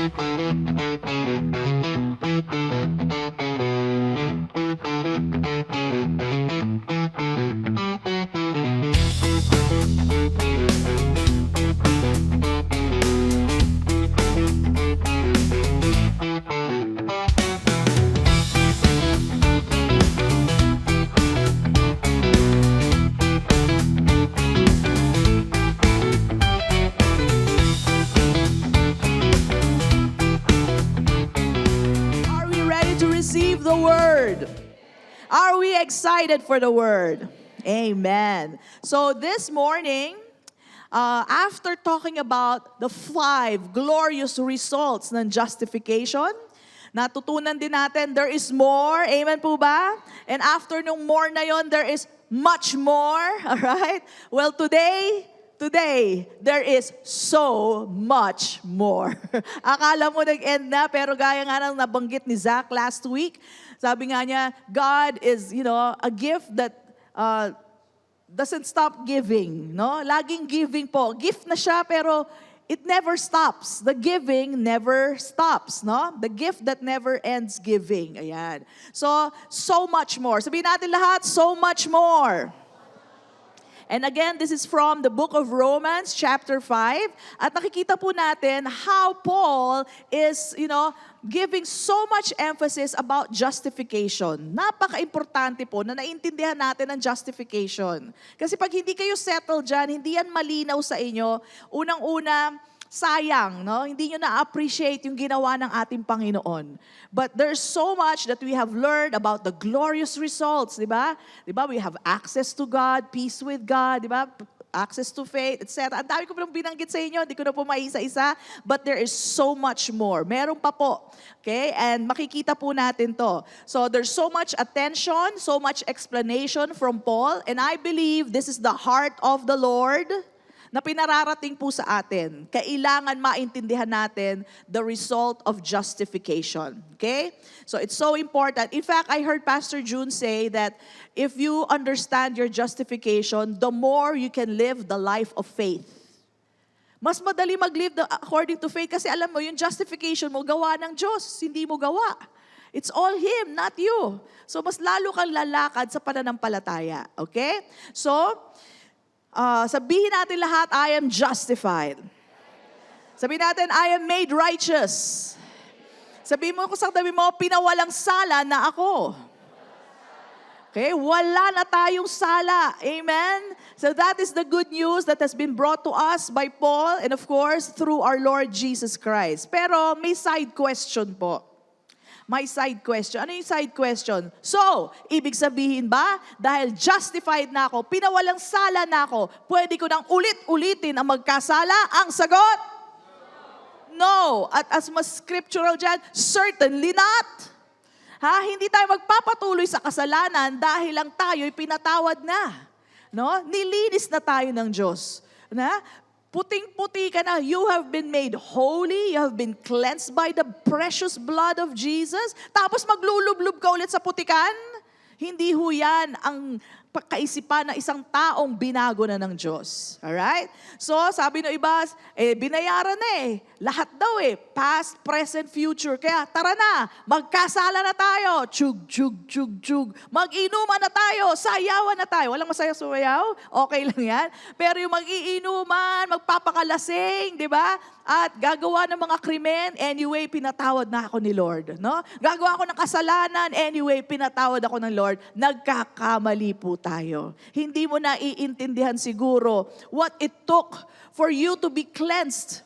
Are we ready to receive the word? Are we excited for the word? Amen. So this morning, after talking about the 5 glorious results ng justification, natutunan din natin there is more. Amen po ba? And after nung more na yon, there is much more. Alright? Well, today, there is so much more. Akala mo nag-end na, pero gaya nga nang nabanggit ni Zach last week, sabi nga niya, God is, a gift that doesn't stop giving. No? Laging giving po. Gift na siya, pero it never stops. The giving never stops. No? The gift that never ends giving. Ayan. So much more. Sabihin natin lahat, so much more. And again, this is from the book of Romans, chapter 5. At nakikita po natin how Paul is, giving so much emphasis about justification. Napaka-importante po na naintindihan natin ang justification. Kasi pag hindi kayo settled dyan, hindi yan malinaw sa inyo, unang-una, sayang, no? Hindi nyo na-appreciate yung ginawa ng ating Panginoon. But there's so much that we have learned about the glorious results, di ba? Di ba? We have access to God, peace with God, di ba? Access to faith, etc. Ang dami ko pong binanggit sa inyo, hindi ko na po maisa-isa, but there is so much more. Meron pa po. Okay? And makikita po natin to. So there's so much attention, so much explanation from Paul, and I believe this is the heart of the Lord na pinararating po sa atin. Kailangan maintindihan natin the result of justification. Okay? So it's so important. In fact, I heard Pastor June say that if you understand your justification, the more you can live the life of faith. Mas madali mag-live according to faith kasi alam mo, yung justification mo, gawa ng Diyos, hindi mo gawa. It's all Him, not you. So mas lalo kang lalakad sa pananampalataya. Okay? So, sabihin natin lahat, I am justified. Sabihin natin, I am made righteous. Sabihin mo kung sa tabi mo, pinawalang sala na ako. Okay, wala na tayong sala. Amen? So that is the good news that has been brought to us by Paul and of course, through our Lord Jesus Christ. Pero may side question po. May side question. Ano yung side question? So, ibig sabihin ba, dahil justified na ako, pinawalang sala na ako, pwede ko nang ulit-ulitin ang magkasala? Ang sagot? No. At as mas scriptural dyan, certainly not. Hindi tayo magpapatuloy sa kasalanan dahil lang tayo'y pinatawad na. No? Nilinis na tayo ng Diyos. Puting-puti ka na. You have been made holy. You have been cleansed by the precious blood of Jesus. Tapos maglulublob ka ulit sa putikan? Hindi ho yan ang kaisipan ng isang taong binago na ng Diyos. Alright? So, sabi ng iba, binayaran na Lahat daw past, present, future. Kaya tara na, magkasala na tayo. Chug, chug, chug, chug. Mag-inuman na tayo, sayawan na tayo. Walang masaya sumayaw? Okay lang yan. Pero yung mag-iinuman, magpapakalasing, di ba? At gagawa ng mga krimen, anyway, pinatawad na ako ni Lord. No? Gagawa ako ng kasalanan, anyway, pinatawad ako ng Lord. Nagkakamali po tayo. Hindi mo na iintindihan siguro what it took for you to be cleansed,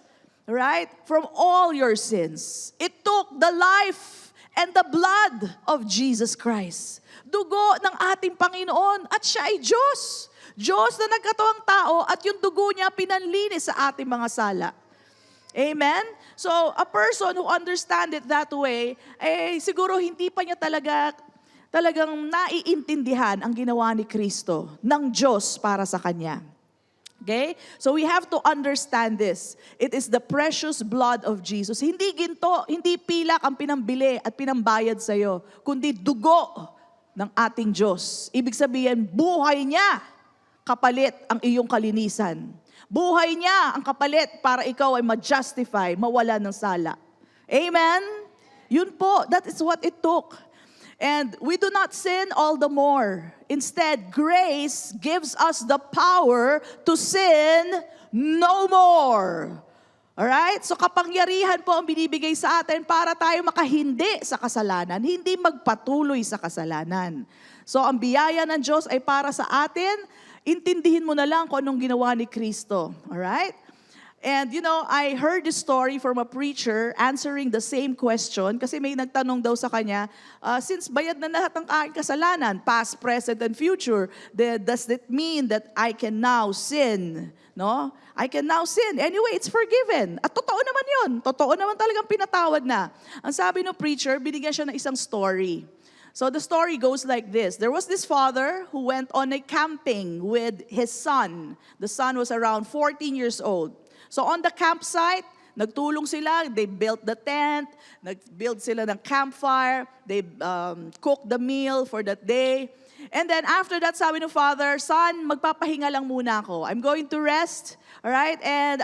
right? From all your sins. It took the life and the blood of Jesus Christ. Dugo ng ating Panginoon at siya ay Diyos. Diyos na nagkatawang tao at yung dugo niya pinanlinis sa ating mga sala. Amen? So, a person who understand it that way, siguro hindi pa niya talagang naiintindihan ang ginawa ni Kristo ng Diyos para sa Kanya. Okay? So we have to understand this. It is the precious blood of Jesus. Hindi ginto, hindi pilak ang pinambili at pinambayad sa iyo, kundi dugo ng ating Diyos. Ibig sabihin, buhay niya kapalit ang iyong kalinisan. Buhay niya ang kapalit para ikaw ay ma-justify, mawala ng sala. Amen? Yun po, that is what it took. And we do not sin all the more. Instead, grace gives us the power to sin no more. Alright? So kapangyarihan po ang binibigay sa atin para tayo makahindi sa kasalanan, hindi magpatuloy sa kasalanan. So ang biyaya ng Diyos ay para sa atin, intindihin mo na lang kung anong ginawa ni Kristo. Alright? And you know, I heard this story from a preacher answering the same question kasi may nagtanong daw sa kanya, since bayad na lahat ng aking kasalanan, past, present, and future, does it mean that I can now sin? No? I can now sin. Anyway, it's forgiven. At totoo naman yun. Totoo naman talagang pinatawad na. Ang sabi ng preacher, binigyan siya ng isang story. So the story goes like this. There was this father who went on a camping with his son. The son was around 14 years old. So on the campsite, nagtulong sila, they built the tent, nag-build sila ng campfire, they cooked the meal for that day. And then after that, sabi ng father, son, magpapahinga lang muna ako. I'm going to rest, alright? And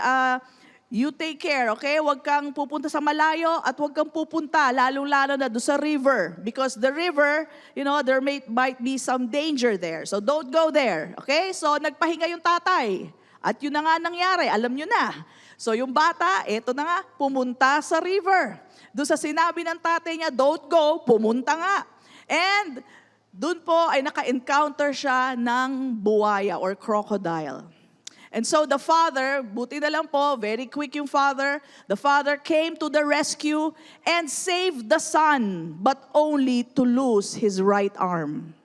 you take care, okay? Huwag kang pupunta sa malayo at huwag kang pupunta, lalong-lalo na doon sa river. Because the river, you know, there might be some danger there. So don't go there, okay? So nagpahinga yung tatay. At yun na nga nangyari, alam nyo na. So yung bata, eto na nga, pumunta sa river. Doon sa sinabi ng tatay niya, don't go, pumunta nga. And doon po ay naka-encounter siya ng buwaya or crocodile. And so the father, buti na lang po, very quick yung father. The father came to the rescue and saved the son, but only to lose his right arm.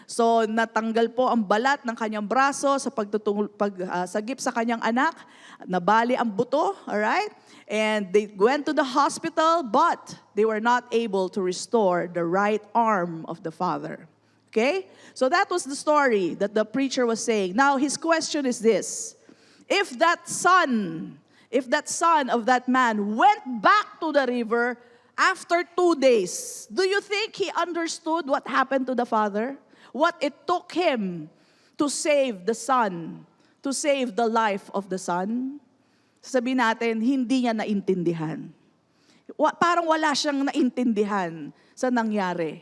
So natanggal po ang balat ng kanyang braso sa pagsagip sa kanyang anak, nabali ang buto, alright? And they went to the hospital, but they were not able to restore the right arm of the father. Okay? So that was the story that the preacher was saying. Now his question is this: if that son of that man went back to the river after 2 days, do you think he understood what happened to the father? What it took him to save the son, to save the life of the son? Sabihin natin, hindi niya naintindihan. Parang wala siyang naintindihan sa nangyari.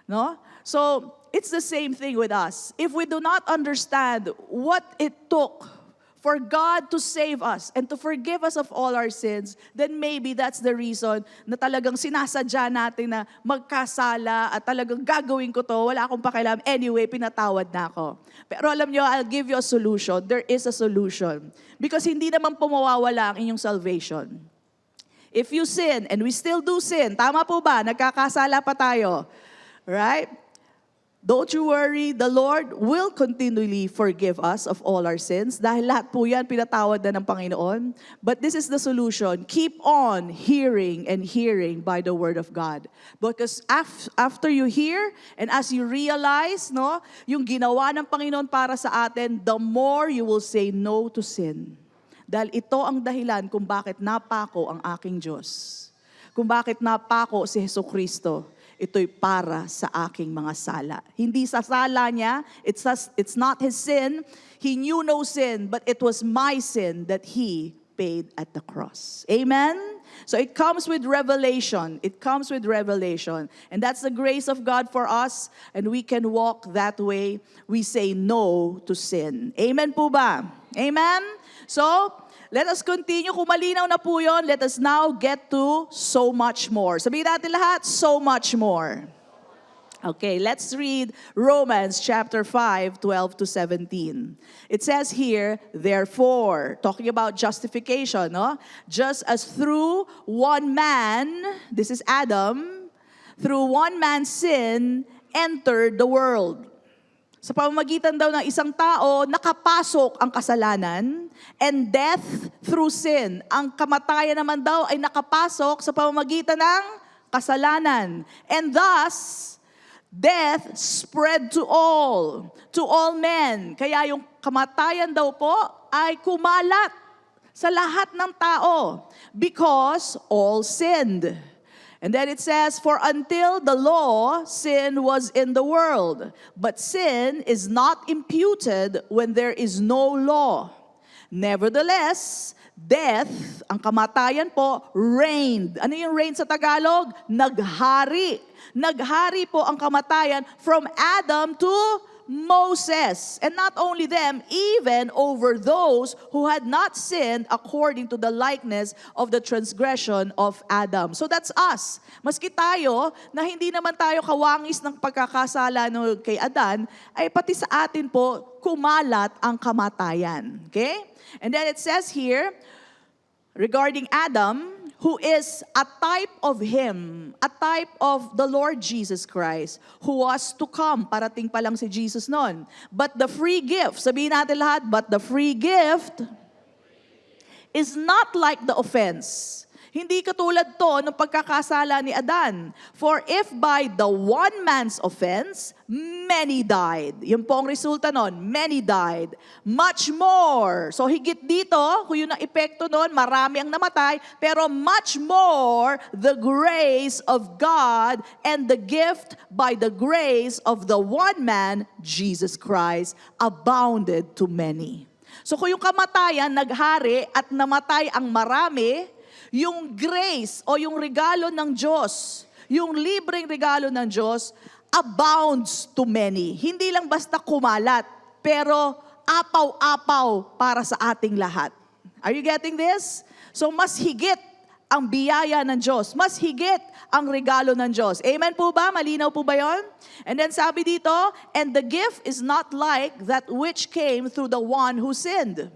No? So, it's the same thing with us. If we do not understand what it took for God to save us and to forgive us of all our sins, then maybe that's the reason na talagang sinasadya natin na magkasala at talagang gagawin ko to, wala akong pakialam, anyway, pinatawad na ako. Pero alam nyo, I'll give you a solution. There is a solution. Because hindi naman po mawawala ang inyong salvation. If you sin, and we still do sin, tama po ba? Nagkakasala pa tayo. Right? Don't you worry, the Lord will continually forgive us of all our sins dahil lahat po yan pinatawad na ng Panginoon. But this is the solution. Keep on hearing and hearing by the Word of God. Because after you hear and as you realize, no, yung ginawa ng Panginoon para sa atin, the more you will say no to sin. Dahil ito ang dahilan kung bakit napako ang aking Diyos. Kung bakit napako si Jesucristo. Ito'y para sa aking mga sala. Hindi sa sala niya, it's not his sin. He knew no sin, but it was my sin that he paid at the cross. Amen? So it comes with revelation. It comes with revelation. And that's the grace of God for us, and we can walk that way. We say no to sin. Amen po ba? Amen? So, let us continue. Kung malinaw na po yun, let us now get to so much more. Sabihin natin lahat, so much more. Okay, let's read Romans chapter 5, 12 to 17. It says here, therefore, talking about justification, no? Just as through one man, this is Adam, through one man's sin, entered the world. Sa pamamagitan daw ng isang tao, nakapasok ang kasalanan, and death through sin. Ang kamatayan naman daw ay nakapasok sa pamamagitan ng kasalanan. And thus, death spread to all men. Kaya yung kamatayan daw po ay kumalat sa lahat ng tao because all sinned. And then it says, for until the law, sin was in the world. But sin is not imputed when there is no law. Nevertheless, death, ang kamatayan po, reigned. Ano yung reign sa Tagalog? Naghari. Naghari po ang kamatayan from Adam to Moses. And not only them, even over those who had not sinned according to the likeness of the transgression of Adam. So that's us. Maski tayo, na hindi naman tayo kawangis ng pagkakasala no kay Adan, ay pati sa atin po, kumalat ang kamatayan. Okay? And then it says here, regarding Adam, who is a type of him, a type of the Lord Jesus Christ, who was to come. Parating pa lang si Jesus noon. But the free gift, sabihin natin lahat, but the free gift is not like the offense. Hindi katulad to ng pagkakasala ni Adan. For if by the one man's offense, many died. Yun po ang resulta nun, many died. Much more. So higit dito, kung yun ang epekto nun, marami ang namatay, pero much more the grace of God and the gift by the grace of the one man, Jesus Christ, abounded to many. So kung yung kamatayan naghari at namatay ang marami, yung grace o yung regalo ng Diyos, yung libreng regalo ng Diyos, abounds to many. Hindi lang basta kumalat, pero apaw-apaw para sa ating lahat. Are you getting this? So mas higit ang biyaya ng Diyos. Mas higit ang regalo ng Diyos. Amen po ba? Malinaw po ba yon? And then sabi dito, and the gift is not like that which came through the one who sinned.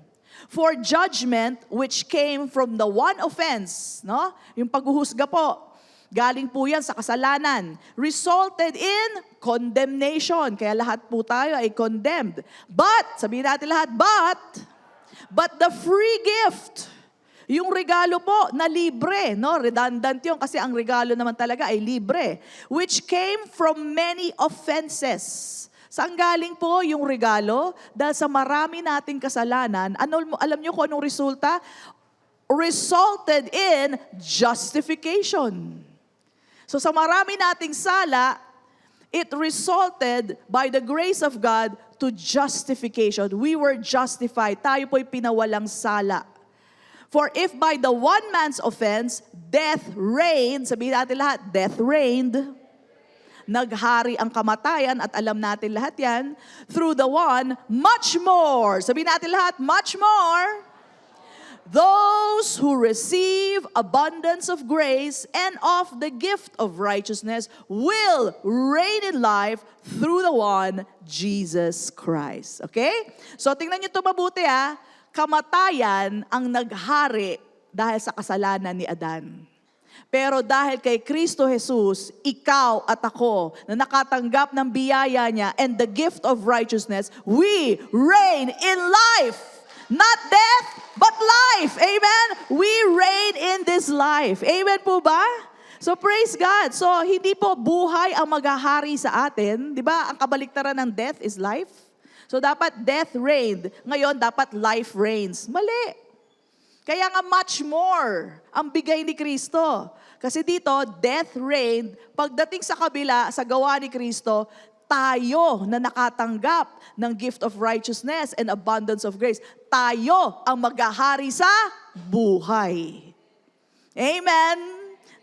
For judgment which came from the one offense, no? Yung paghuhusga po, galing po yan sa kasalanan, resulted in condemnation. Kaya lahat po tayo ay condemned. But, sabihin natin lahat, but the free gift, yung regalo po na libre, no? Redundant yun kasi ang regalo naman talaga ay libre, which came from many offenses. Saan galing po yung regalo? Dahil sa marami nating kasalanan, alam nyo kung anong resulta? Resulted in justification. So sa marami nating sala, it resulted by the grace of God to justification. We were justified. Tayo po'y pinawalang sala. For if by the one man's offense, death reigned, sabihin natin lahat, death reigned, naghari ang kamatayan at alam natin lahat yan, through the one, much more, sabihin natin lahat, much more, those who receive abundance of grace and of the gift of righteousness will reign in life through the one, Jesus Christ. Okay? So tingnan nyo ito mabuti ha, kamatayan ang naghari dahil sa kasalanan ni Adan. Pero dahil kay Kristo Jesus, ikaw at ako na nakatanggap ng biyaya niya and the gift of righteousness, we reign in life. Not death, but life. Amen? We reign in this life. Amen po ba? So praise God. So hindi po buhay ang maghahari sa atin. Di ba? Ang kabaliktaran ng death is life. So dapat death reigned. Ngayon dapat life reigns. Mali. Kaya nga much more ang bigay ni Kristo. Kasi dito, death reigned. Pagdating sa kabila, sa gawa ni Kristo, tayo na nakatanggap ng gift of righteousness and abundance of grace. Tayo ang maghahari sa buhay. Amen?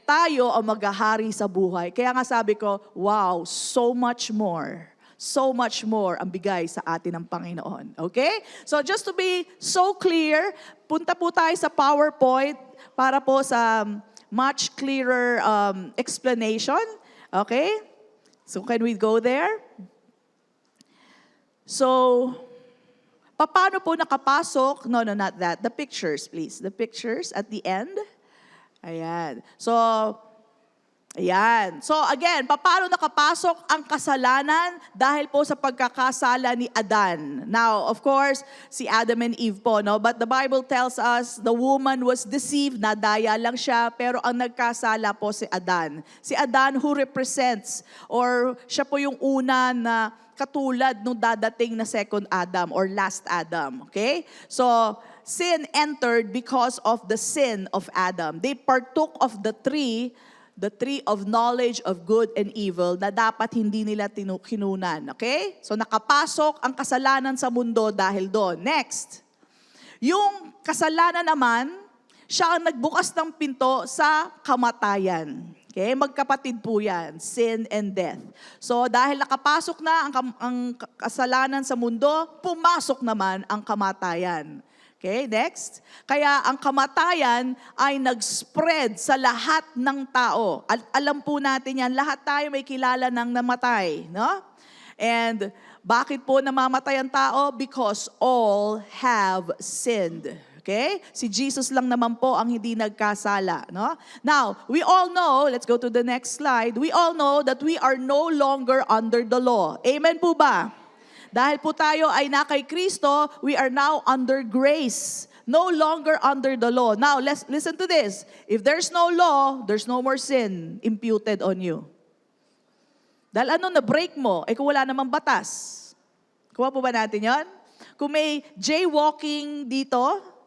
Tayo ang maghahari sa buhay. Kaya nga sabi ko, wow, so much more. So much more ang bigay sa atin ng Panginoon. Okay? So just to be so clear, punta po tayo sa PowerPoint para po sa much clearer explanation. Okay? So can we go there? So, paano po nakapasok? No, not that. The pictures, please. The pictures at the end. Ayan. So, ayan. So again, paano nakapasok ang kasalanan dahil po sa pagkakasala ni Adan? Now, of course, si Adam and Eve po, no? But the Bible tells us the woman was deceived, nadaya lang siya, pero ang nagkasala po si Adan. Si Adan who represents, or siya po yung una na katulad nung dadating na second Adam or last Adam. Okay? So, sin entered because of the sin of Adam. They partook of the tree of knowledge of good and evil na dapat hindi nila kinunan. Okay? So nakapasok ang kasalanan sa mundo dahil doon. Next. Yung kasalanan naman, siya ang nagbukas ng pinto sa kamatayan. Okay? Magkapatid po yan, sin and death. So dahil nakapasok na ang kasalanan sa mundo, pumasok naman ang kamatayan. Okay, next. Kaya ang kamatayan ay nag-spread sa lahat ng tao. Alam po natin yan, lahat tayo may kilala ng namatay. No? And bakit po namamatay ang tao? Because all have sinned. Okay? Si Jesus lang naman po ang hindi nagkasala. No? Now, we all know, let's go to the next slide, we all know that we are no longer under the law. Amen po ba? Dahil po tayo ay na kay Kristo, we are now under grace. No longer under the law. Now, let's listen to this. If there's no law, there's no more sin imputed on you. Dahil na-break mo, kung wala namang batas. Kuha po ba natin yon? Kung may jaywalking dito,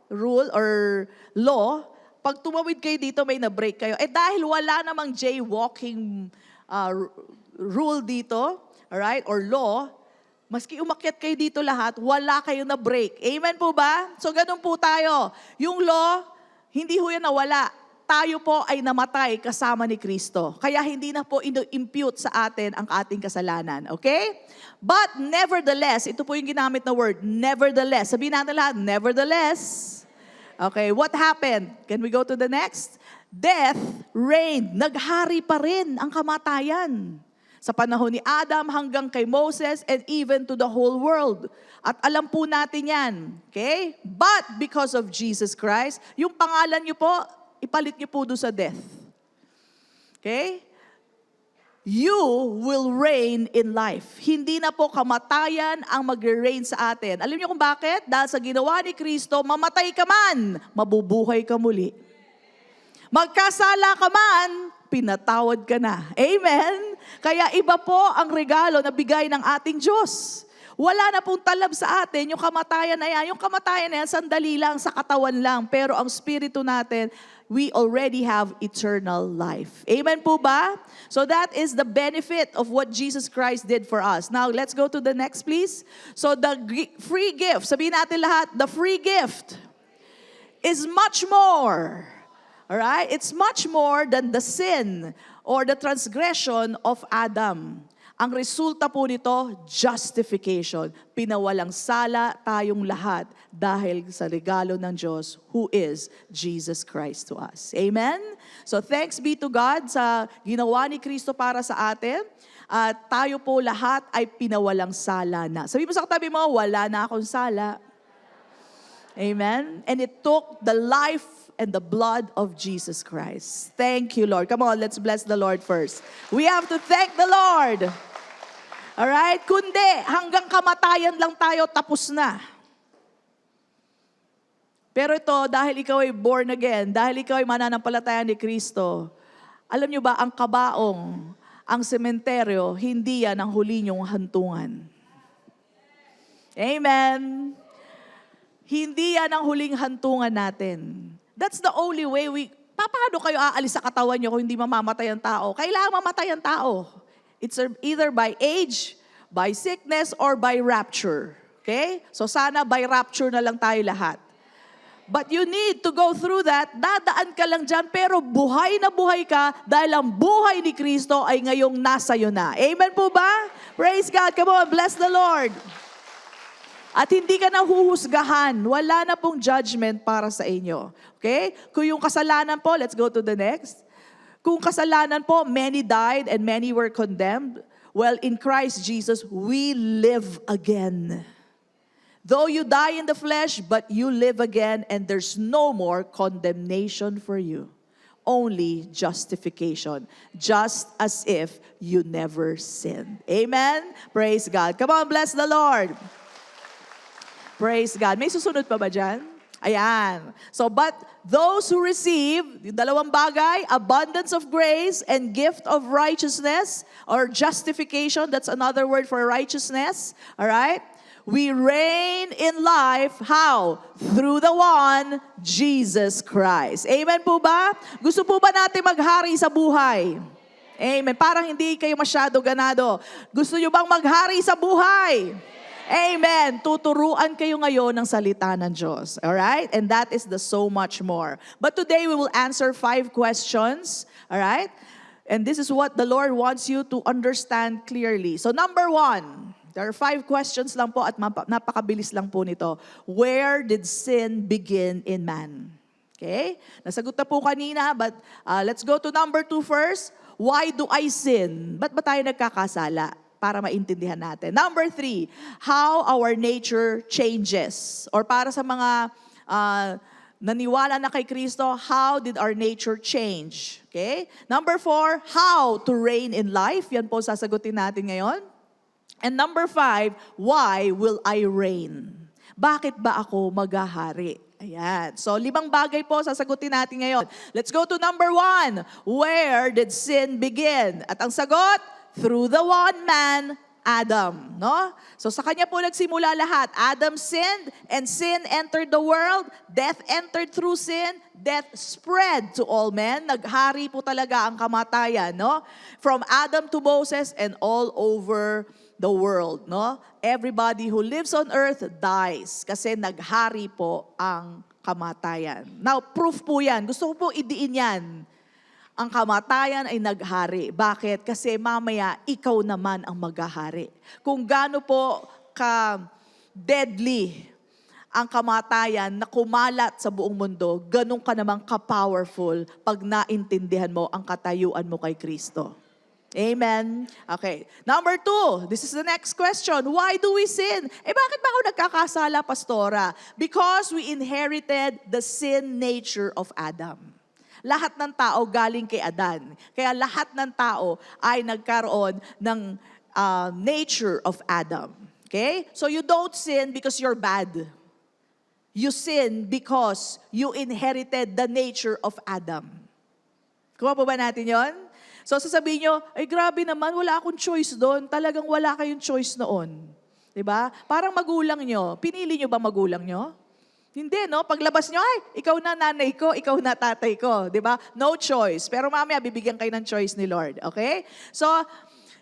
rule or law, pag tumawid kayo dito, may na-break kayo. Dahil wala namang jaywalking rule dito, alright, or law, maski umakyat kayo dito lahat, wala kayo na-break. Amen po ba? So ganun po tayo. Yung law, hindi ho yan nawala. Tayo po ay namatay kasama ni Kristo. Kaya hindi na po impute sa atin ang ating kasalanan. Okay? But nevertheless, ito po yung ginamit na word, nevertheless. Sabihin natin lahat, nevertheless. Okay, what happened? Can we go to the next? Death reigned. Naghari pa rin ang kamatayan. Sa panahon ni Adam hanggang kay Moses and even to the whole world. At alam po natin yan. Okay? But because of Jesus Christ, yung pangalan niyo po, ipalit niyo po doon sa death. Okay? You will reign in life. Hindi na po kamatayan ang magre-reign sa atin. Alam niyo kung bakit? Dahil sa ginawa ni Kristo, mamatay ka man, mabubuhay ka muli. Magkasala ka man, pinatawad ka na. Amen? Kaya iba po ang regalo na bigay ng ating Diyos. Wala na pong talab sa atin, yung kamatayan na yan. Yung kamatayan na yan, sandali lang, sa katawan lang. Pero ang spirito natin, we already have eternal life. Amen po ba? So that is the benefit of what Jesus Christ did for us. Now, let's go to the next, please. So the free gift, sabihin natin lahat, the free gift is much more. Alright? It's much more than the sin or the transgression of Adam. Ang resulta po nito, justification. Pinawalang sala tayong lahat dahil sa regalo ng Diyos who is Jesus Christ to us. Amen? So thanks be to God sa ginawa ni Kristo para sa atin. At tayo po lahat ay pinawalang sala na. Sabi mo sa katabi mo, wala na akong sala. Amen? And it took the life and the blood of Jesus Christ. Thank you, Lord. Come on, let's bless the Lord first. We have to thank the Lord. Alright? Kundi, hanggang kamatayan lang tayo, tapos na. Pero ito, dahil ikaw ay born again, dahil ikaw ay mananampalataya ni Kristo, alam nyo ba, ang kabaong, ang sementeryo, hindi yan ang huli nyong hantungan. Amen? Hindi yan ang huling hantungan natin. That's the only way paano kayo aalis sa katawan nyo kung hindi mamamatay ang tao? Kailangan mamatay ang tao. It's either by age, by sickness, or by rapture. Okay? So sana by rapture na lang tayo lahat. But you need to go through that. Dadaan ka lang dyan, pero buhay na buhay ka dahil ang buhay ni Kristo ay ngayong nasa iyo na. Amen po ba? Praise God. Come on, bless the Lord. At hindi ka na huhusgahan. Wala na pong judgment para sa inyo. Okay? Kung yung kasalanan po, let's go to the next. Kung kasalanan po, many died and many were condemned. Well, in Christ Jesus, we live again. Though you die in the flesh, but you live again, and there's no more condemnation for you. Only justification. Just as if you never sinned. Amen? Praise God. Come on, bless the Lord. Praise God. May susunod pa ba dyan? Ayan. So, but those who receive, yung dalawang bagay, abundance of grace and gift of righteousness or justification, that's another word for righteousness, all right? We reign in life, how? Through the one, Jesus Christ. Amen po ba? Gusto po ba natin maghari sa buhay? Amen. Parang hindi kayo masyado ganado. Gusto nyo bang maghari sa buhay? Amen. Tuturuan kayo ngayon ng salita ng Diyos. Alright? And that is the so much more. But today we will answer 5 questions. Alright? And this is what the Lord wants you to understand clearly. So number 1, there are 5 questions lang po at napakabilis lang po nito. Where did sin begin in man? Okay? Nasagot na po kanina, but let's go to number 2 first. Why do I sin? Ba't ba tayo nagkakasala? Para maintindihan natin. Number 3, how our nature changes. Or para sa mga naniwala na kay Kristo, how did our nature change? Okay? Number 4, how to reign in life. Yan po sasagutin natin ngayon. And number 5, why will I reign? Bakit ba ako maghahari? Ayan. So, 5 bagay po sasagutin natin ngayon. Let's go to number 1. Where did sin begin? At ang sagot, through the one man, Adam. No? So sa kanya po nagsimula lahat. Adam sinned and sin entered the world. Death entered through sin. Death spread to all men. Naghari po talaga ang kamatayan. No? From Adam to Moses and all over the world. No? Everybody who lives on earth dies kasi naghari po ang kamatayan. Now, proof po yan. Gusto ko po idiin yan. Ang kamatayan ay naghari. Bakit? Kasi mamaya, ikaw naman ang maghahari. Kung gaano po ka-deadly ang kamatayan na kumalat sa buong mundo, ganun ka namang ka-powerful pag naintindihan mo ang katayuan mo kay Kristo. Amen? Okay. Number 2, this is the next question. Why do we sin? Bakit ba ako nagkakasala, Pastora? Because we inherited the sin nature of Adam. Lahat ng tao galing kay Adan. Kaya lahat ng tao ay nagkaroon ng nature of Adam. Okay? So you don't sin because you're bad. You sin because you inherited the nature of Adam. Kuha po ba natin yon? So sasabihin nyo, ay grabe naman, wala akong choice doon. Talagang wala kayong choice noon. Diba? Parang magulang nyo. Pinili nyo ba magulang nyo? Hindi, no? Paglabas nyo, ay, ikaw na nanay ko, ikaw na tatay ko. Diba? No choice. Pero mamaya, bibigyan kayo ng choice ni Lord. Okay? So,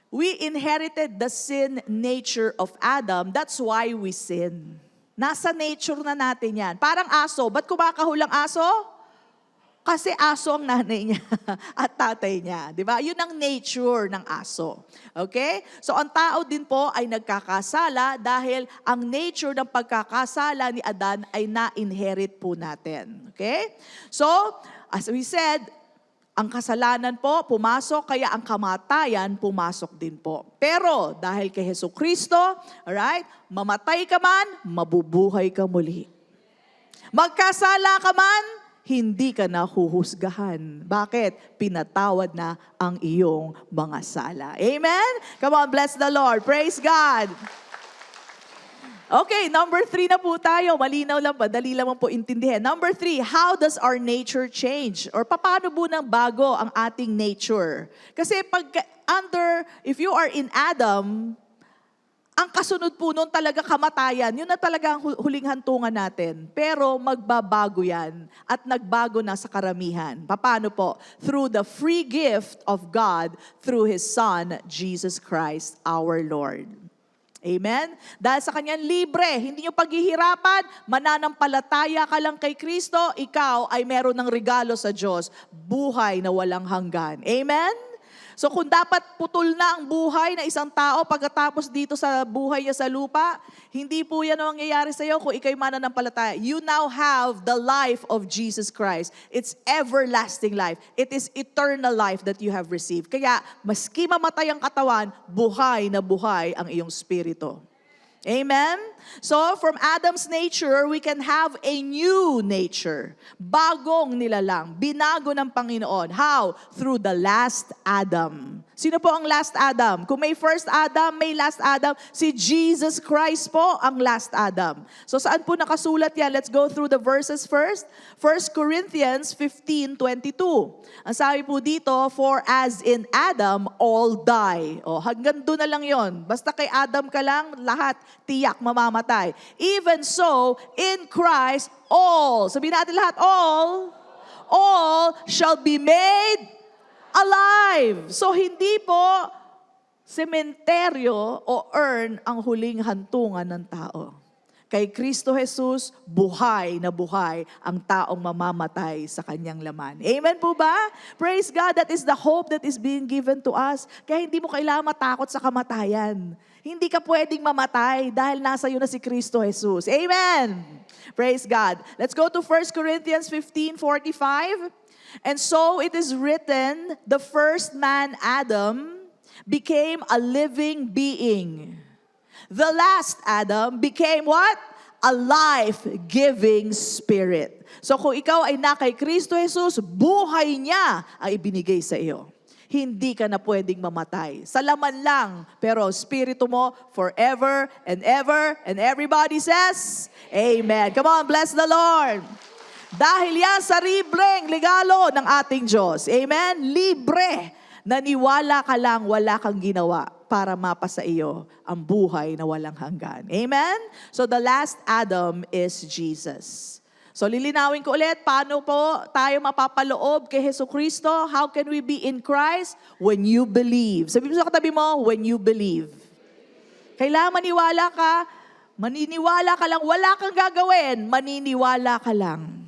we inherited the sin nature of Adam. That's why we sin. Nasa nature na natin yan. Parang aso. Ba't kumakahulang aso? Kasi aso ang nanay niya at tatay niya. Di ba? Yun ang nature ng aso. Okay? So ang tao din po ay nagkakasala dahil ang nature ng pagkakasala ni Adan ay na-inherit po natin. Okay? So, as we said, ang kasalanan po pumasok, kaya ang kamatayan pumasok din po. Pero dahil kay Jesucristo, alright, mamatay ka man, mabubuhay ka muli. Magkasala ka man, hindi ka na huhusgahan. Bakit? Pinatawad na ang iyong mga sala. Amen? Come on, bless the Lord. Praise God. Okay, number 3 na po tayo. Malinaw lang ba? Dali lang po intindihin. Number 3, how does our nature change? Or paano po nang bago ang ating nature? Kasi if you are in Adam, ang kasunod po nun talaga kamatayan. Yun na talaga ang huling hantungan natin. Pero magbabago yan at nagbago na sa karamihan. Paano po? Through the free gift of God through His Son, Jesus Christ, our Lord. Amen? Dahil sa Kanyang libre, hindi nyo paghihirapan, mananampalataya ka lang kay Kristo, ikaw ay meron ng regalo sa Diyos, buhay na walang hanggan. Amen? So kung dapat putol na ang buhay na isang tao pagkatapos dito sa buhay niya sa lupa, hindi po yan ang mangyayari sa iyo kung ikaw'y mananampalataya. You now have the life of Jesus Christ. It's everlasting life. It is eternal life that you have received. Kaya maski mamatay ang katawan, buhay na buhay ang iyong spirito. Amen? So, from Adam's nature, we can have a new nature. Bagong nilalang. Binago ng Panginoon. How? Through the last Adam. Sino po ang last Adam? Kung may first Adam, may last Adam. Si Jesus Christ po ang last Adam. So, saan po nakasulat yan? Let's go through the verses first. 1 Corinthians 15:22. Ang sabi po dito, for as in Adam, all die. O, hanggang doon na lang yon. Basta kay Adam ka lang, lahat tiyak mamamatay. Even so, in Christ, all, sabihin natin lahat, all shall be made alive. So, hindi po sementeryo o urn ang huling hantungan ng tao. Kay Kristo Jesus, buhay na buhay ang taong mamamatay sa kanyang laman. Amen po ba? Praise God, that is the hope that is being given to us. Kaya hindi mo kailangan matakot sa kamatayan. Hindi ka pwedeng mamatay dahil nasa iyo na si Kristo Jesus. Amen! Praise God. Let's go to 1 Corinthians 15:45. And so it is written, the first man, Adam, became a living being. The last Adam became what? A life-giving spirit. So kung ikaw ay na kay Kristo Jesus, buhay niya ang ibinigay sa iyo. Hindi ka na pwedeng mamatay. Sa laman lang, pero spirito mo forever and ever. And everybody says, Amen. Come on, bless the Lord. Dahil yan sa libreng regalo ng ating Diyos. Amen? Libre. Naniwala ka lang, wala kang ginawa para mapasa iyo ang buhay na walang hanggan. Amen? So the last Adam is Jesus. So lilinawin ko ulit, paano po tayo mapapaloob kay Jesucristo? How can we be in Christ? When you believe. Sabi mo sa katabi mo, when you believe. Kailangan maniniwala ka lang, wala kang gagawin, maniniwala ka lang.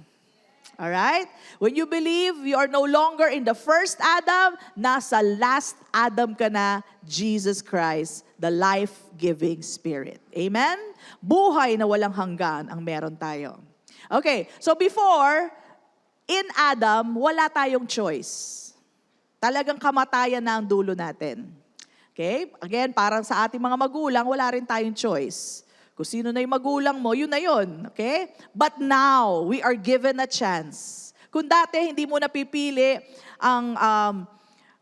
Alright? When you believe, you are no longer in the first Adam, nasa last Adam ka na, Jesus Christ, the life-giving Spirit. Amen? Buhay na walang hanggan ang meron tayo. Okay, so before, in Adam, wala tayong choice. Talagang kamatayan na ang dulo natin. Okay? Again, parang sa ating mga magulang, wala rin tayong choice. Kung sino na yung magulang mo, yun na yun. Okay? But now, we are given a chance. Kung dati, hindi mo napipili ang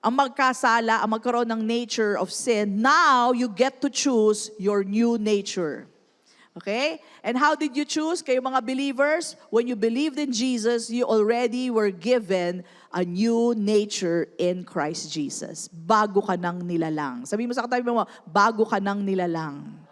magkasala, ang magkaroon ng nature of sin, now, you get to choose your new nature. Okay? And how did you choose? Kayo mga believers, when you believed in Jesus, you already were given a new nature in Christ Jesus. Bago ka nang nilalang. Sabi mo sa katabi mo, bago ka nang nilalang.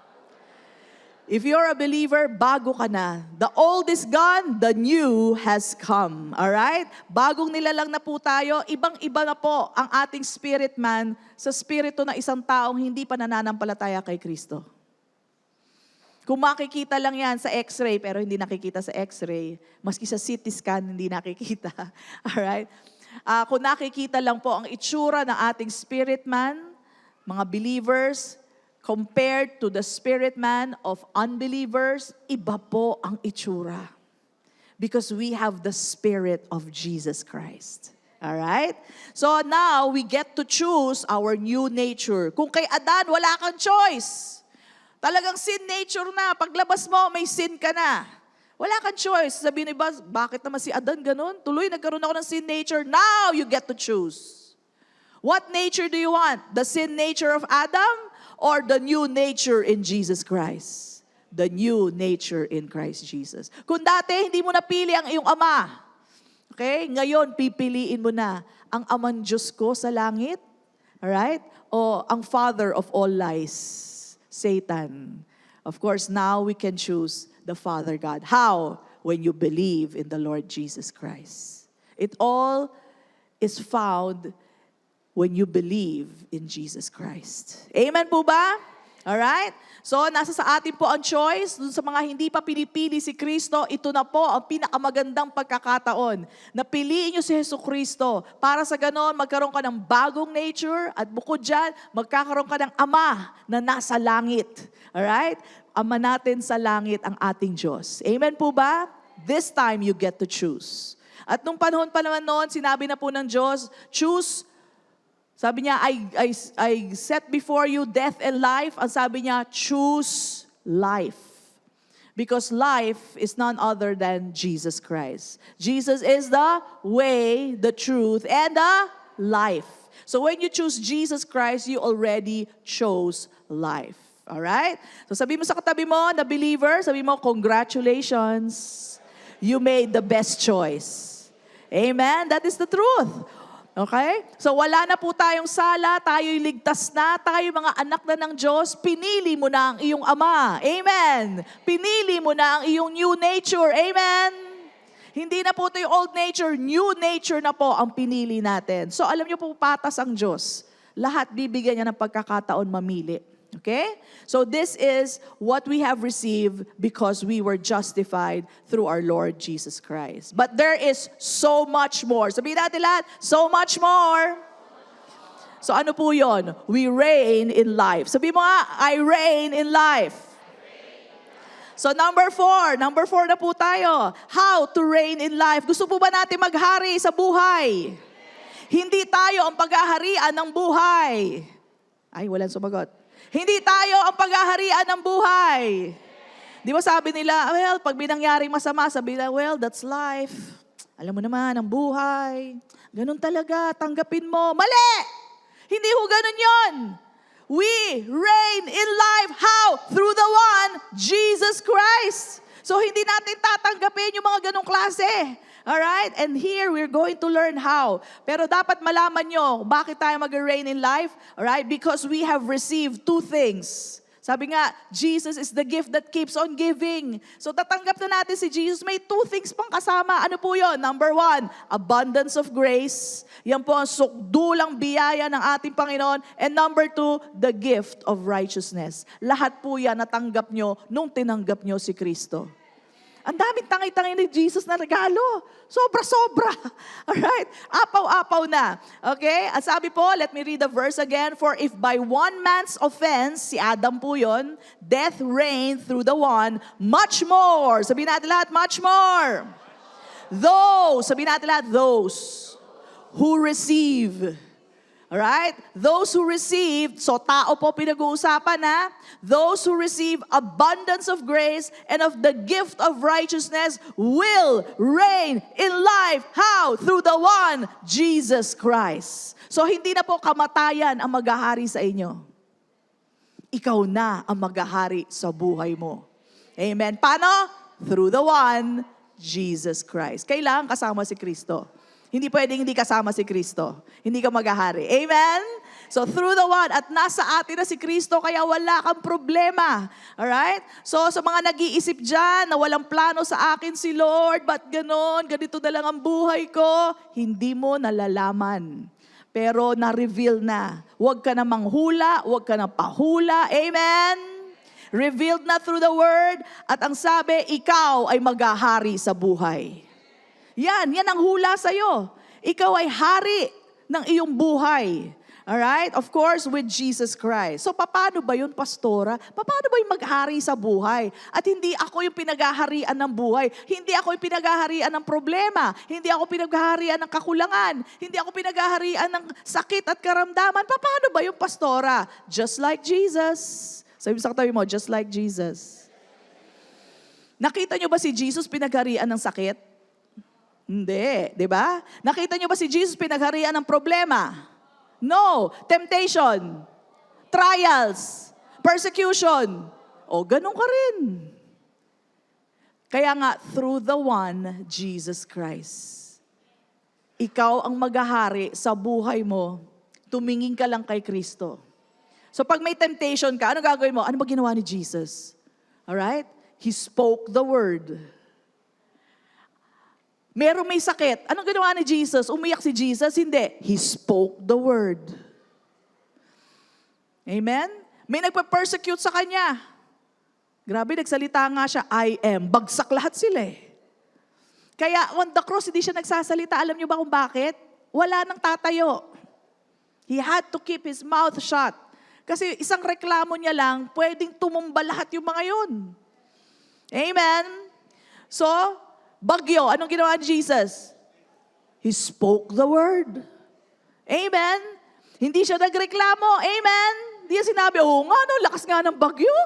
If you're a believer, bago ka na. The old is gone, the new has come. Alright? Bagong nilalang na po tayo, ibang-iba na po ang ating spirit man sa spirito na isang taong hindi pa nananampalataya kay Kristo. Kung makikita lang yan sa x-ray, pero hindi nakikita sa x-ray, maski sa CT scan, hindi nakikita. Alright? Kung nakikita lang po ang itsura ng ating spirit man, mga believers, compared to the spirit man of unbelievers, iba po ang itsura. Because we have the Spirit of Jesus Christ. Alright? So now, we get to choose our new nature. Kung kay Adan, wala kang choice. Talagang sin nature na. Paglabas mo, may sin ka na. Wala kang choice. Sabihin ni Baz, bakit naman si Adan ganun? Tuloy, nagkaroon ako ng sin nature. Now, you get to choose. What nature do you want? The sin nature of Adam? Or the new nature in Jesus Christ? The new nature in Christ Jesus. Kung dati, hindi mo napili ang iyong ama. Okay? Ngayon, pipiliin mo na ang amang Diyos ko sa langit. Alright? O ang father of all lies, Satan. Of course, now we can choose the Father God. How? When you believe in the Lord Jesus Christ. It all is found when you believe in Jesus Christ. Amen po ba? Alright? So, nasa sa atin po ang choice. Dun sa mga hindi pa pinipili si Kristo, ito na po ang pinakamagandang pagkakataon. Napiliin nyo si Jesucristo. Para sa ganon, magkaroon ka ng bagong nature at bukod dyan, magkakaroon ka ng Ama na nasa langit. Alright? Ama natin sa langit ang ating Diyos. Amen po ba? This time, you get to choose. At nung panahon pa naman noon, sinabi na po ng Diyos, choose. Sabi niya, I set before you death and life. Ang sabi niya, choose life. Because life is none other than Jesus Christ. Jesus is the way, the truth, and the life. So when you choose Jesus Christ, you already chose life. Alright? So sabi mo sa katabi mo, na believer, sabi mo, congratulations. You made the best choice. Amen? That is the truth. Okay? So wala na po tayong sala, tayo'y ligtas na, tayo mga anak na ng Diyos, pinili mo na ang iyong Ama. Amen. Pinili mo na ang iyong new nature. Amen. Hindi na po ito yung old nature, new nature na po ang pinili natin. So alam niyo po, patas ang Diyos Lahat bibigyan niya ng pagkakataon mamili. Okay? So this is what we have received because we were justified through our Lord Jesus Christ. But there is so much more. Sabihin natin lahat, so much more. So ano po yun? We reign in life. Sabihin mo nga, I reign in life. So number 4 na po tayo. How to reign in life. Gusto po ba natin maghari sa buhay? Hindi tayo ang paghaharian ng buhay. Ay, walang sumagot. Hindi tayo ang paghaharian ng buhay. Di ba sabi nila, well, pag binangyaring masama, sabi nila, well, that's life. Alam mo naman, ang buhay. Ganun talaga, tanggapin mo. Mali! Hindi ho ganun yon. We reign in life. How? Through the one, Jesus Christ. So hindi natin tatanggapin yung mga ganung klase. Alright? And here, we're going to learn how. Pero dapat malaman nyo, bakit tayo mag-reign in life? Alright? Because we have received 2 things. Sabi nga, Jesus is the gift that keeps on giving. So tatanggap na natin si Jesus. May 2 things pang kasama. Ano po yun? Number 1, abundance of grace. Yan po ang sukdulang biyaya ng ating Panginoon. And number 2, the gift of righteousness. Lahat po yan natanggap nyo nung tinanggap nyo si Kristo. Ang daming tangay-tangay ni Jesus na regalo. Sobra-sobra. Alright? Apaw-apaw na. Okay? At sabi po, let me read the verse again. For if by one man's offense, si Adam po yun, death reigned through the one, much more. Sabihin natin lahat, much more. Those, sabihin natin lahat, those who receive. Alright? Those who receive, so tao po pinag-uusapan na, those who receive abundance of grace and of the gift of righteousness will reign in life. How? Through the one, Jesus Christ. So hindi na po kamatayan ang maghahari sa inyo. Ikaw na ang maghahari sa buhay mo. Amen. Paano? Through the one, Jesus Christ. Kailangan kasama si Kristo. Hindi pwedeng hindi kasama si Kristo. Hindi ka maghahari. Amen? So through the one, at nasa atin na si Kristo, kaya wala kang problema. Alright? So sa mga nag-iisip dyan, na walang plano sa akin si Lord, ba't ganon, ganito na lang ang buhay ko, hindi mo nalalaman. Pero na-reveal na. Huwag ka na manghula, huwag ka na pahula. Amen? Revealed na through the word, at ang sabi, ikaw ay maghahari sa buhay. Yan ang hula sa'yo. Ikaw ay hari ng iyong buhay. Alright? Of course, with Jesus Christ. So, paano ba yun, pastora? Paano ba yung maghari sa buhay? At hindi ako yung pinaghaharian ng buhay. Hindi ako yung pinaghaharian ng problema. Hindi ako pinaghaharian ng kakulangan. Hindi ako pinaghaharian ng sakit at karamdaman. Paano ba yung pastora? Just like Jesus. Sabi sa katabi mo, just like Jesus. Nakita nyo ba si Jesus pinagharian ng sakit? Hindi, di ba? Nakita nyo ba si Jesus pinagharian ng problema? No. Temptation, trials, persecution. O, ganun ka rin. Kaya nga, through the one, Jesus Christ. Ikaw ang maghahari sa buhay mo, tumingin ka lang kay Kristo. So pag may temptation ka, ano gagawin mo? Ano ba ginawa ni Jesus? Alright? He spoke the word. Merong may sakit. Anong ginawa ni Jesus? Umiyak si Jesus? Hindi. He spoke the word. Amen? May nagpa-persecute sa kanya. Grabe, nagsalita nga siya, I am. Bagsak lahat sila eh. Kaya on the cross, hindi siya nagsasalita. Alam niyo ba kung bakit? Wala nang tatayo. He had to keep his mouth shut. Kasi isang reklamo niya lang, pwedeng tumumba lahat yung mga yun. Amen? So, bagyo, anong ginawa ni Jesus? He spoke the word. Amen? Hindi siya nagreklamo. Amen? Hindi niya sinabi, lakas nga ng bagyo.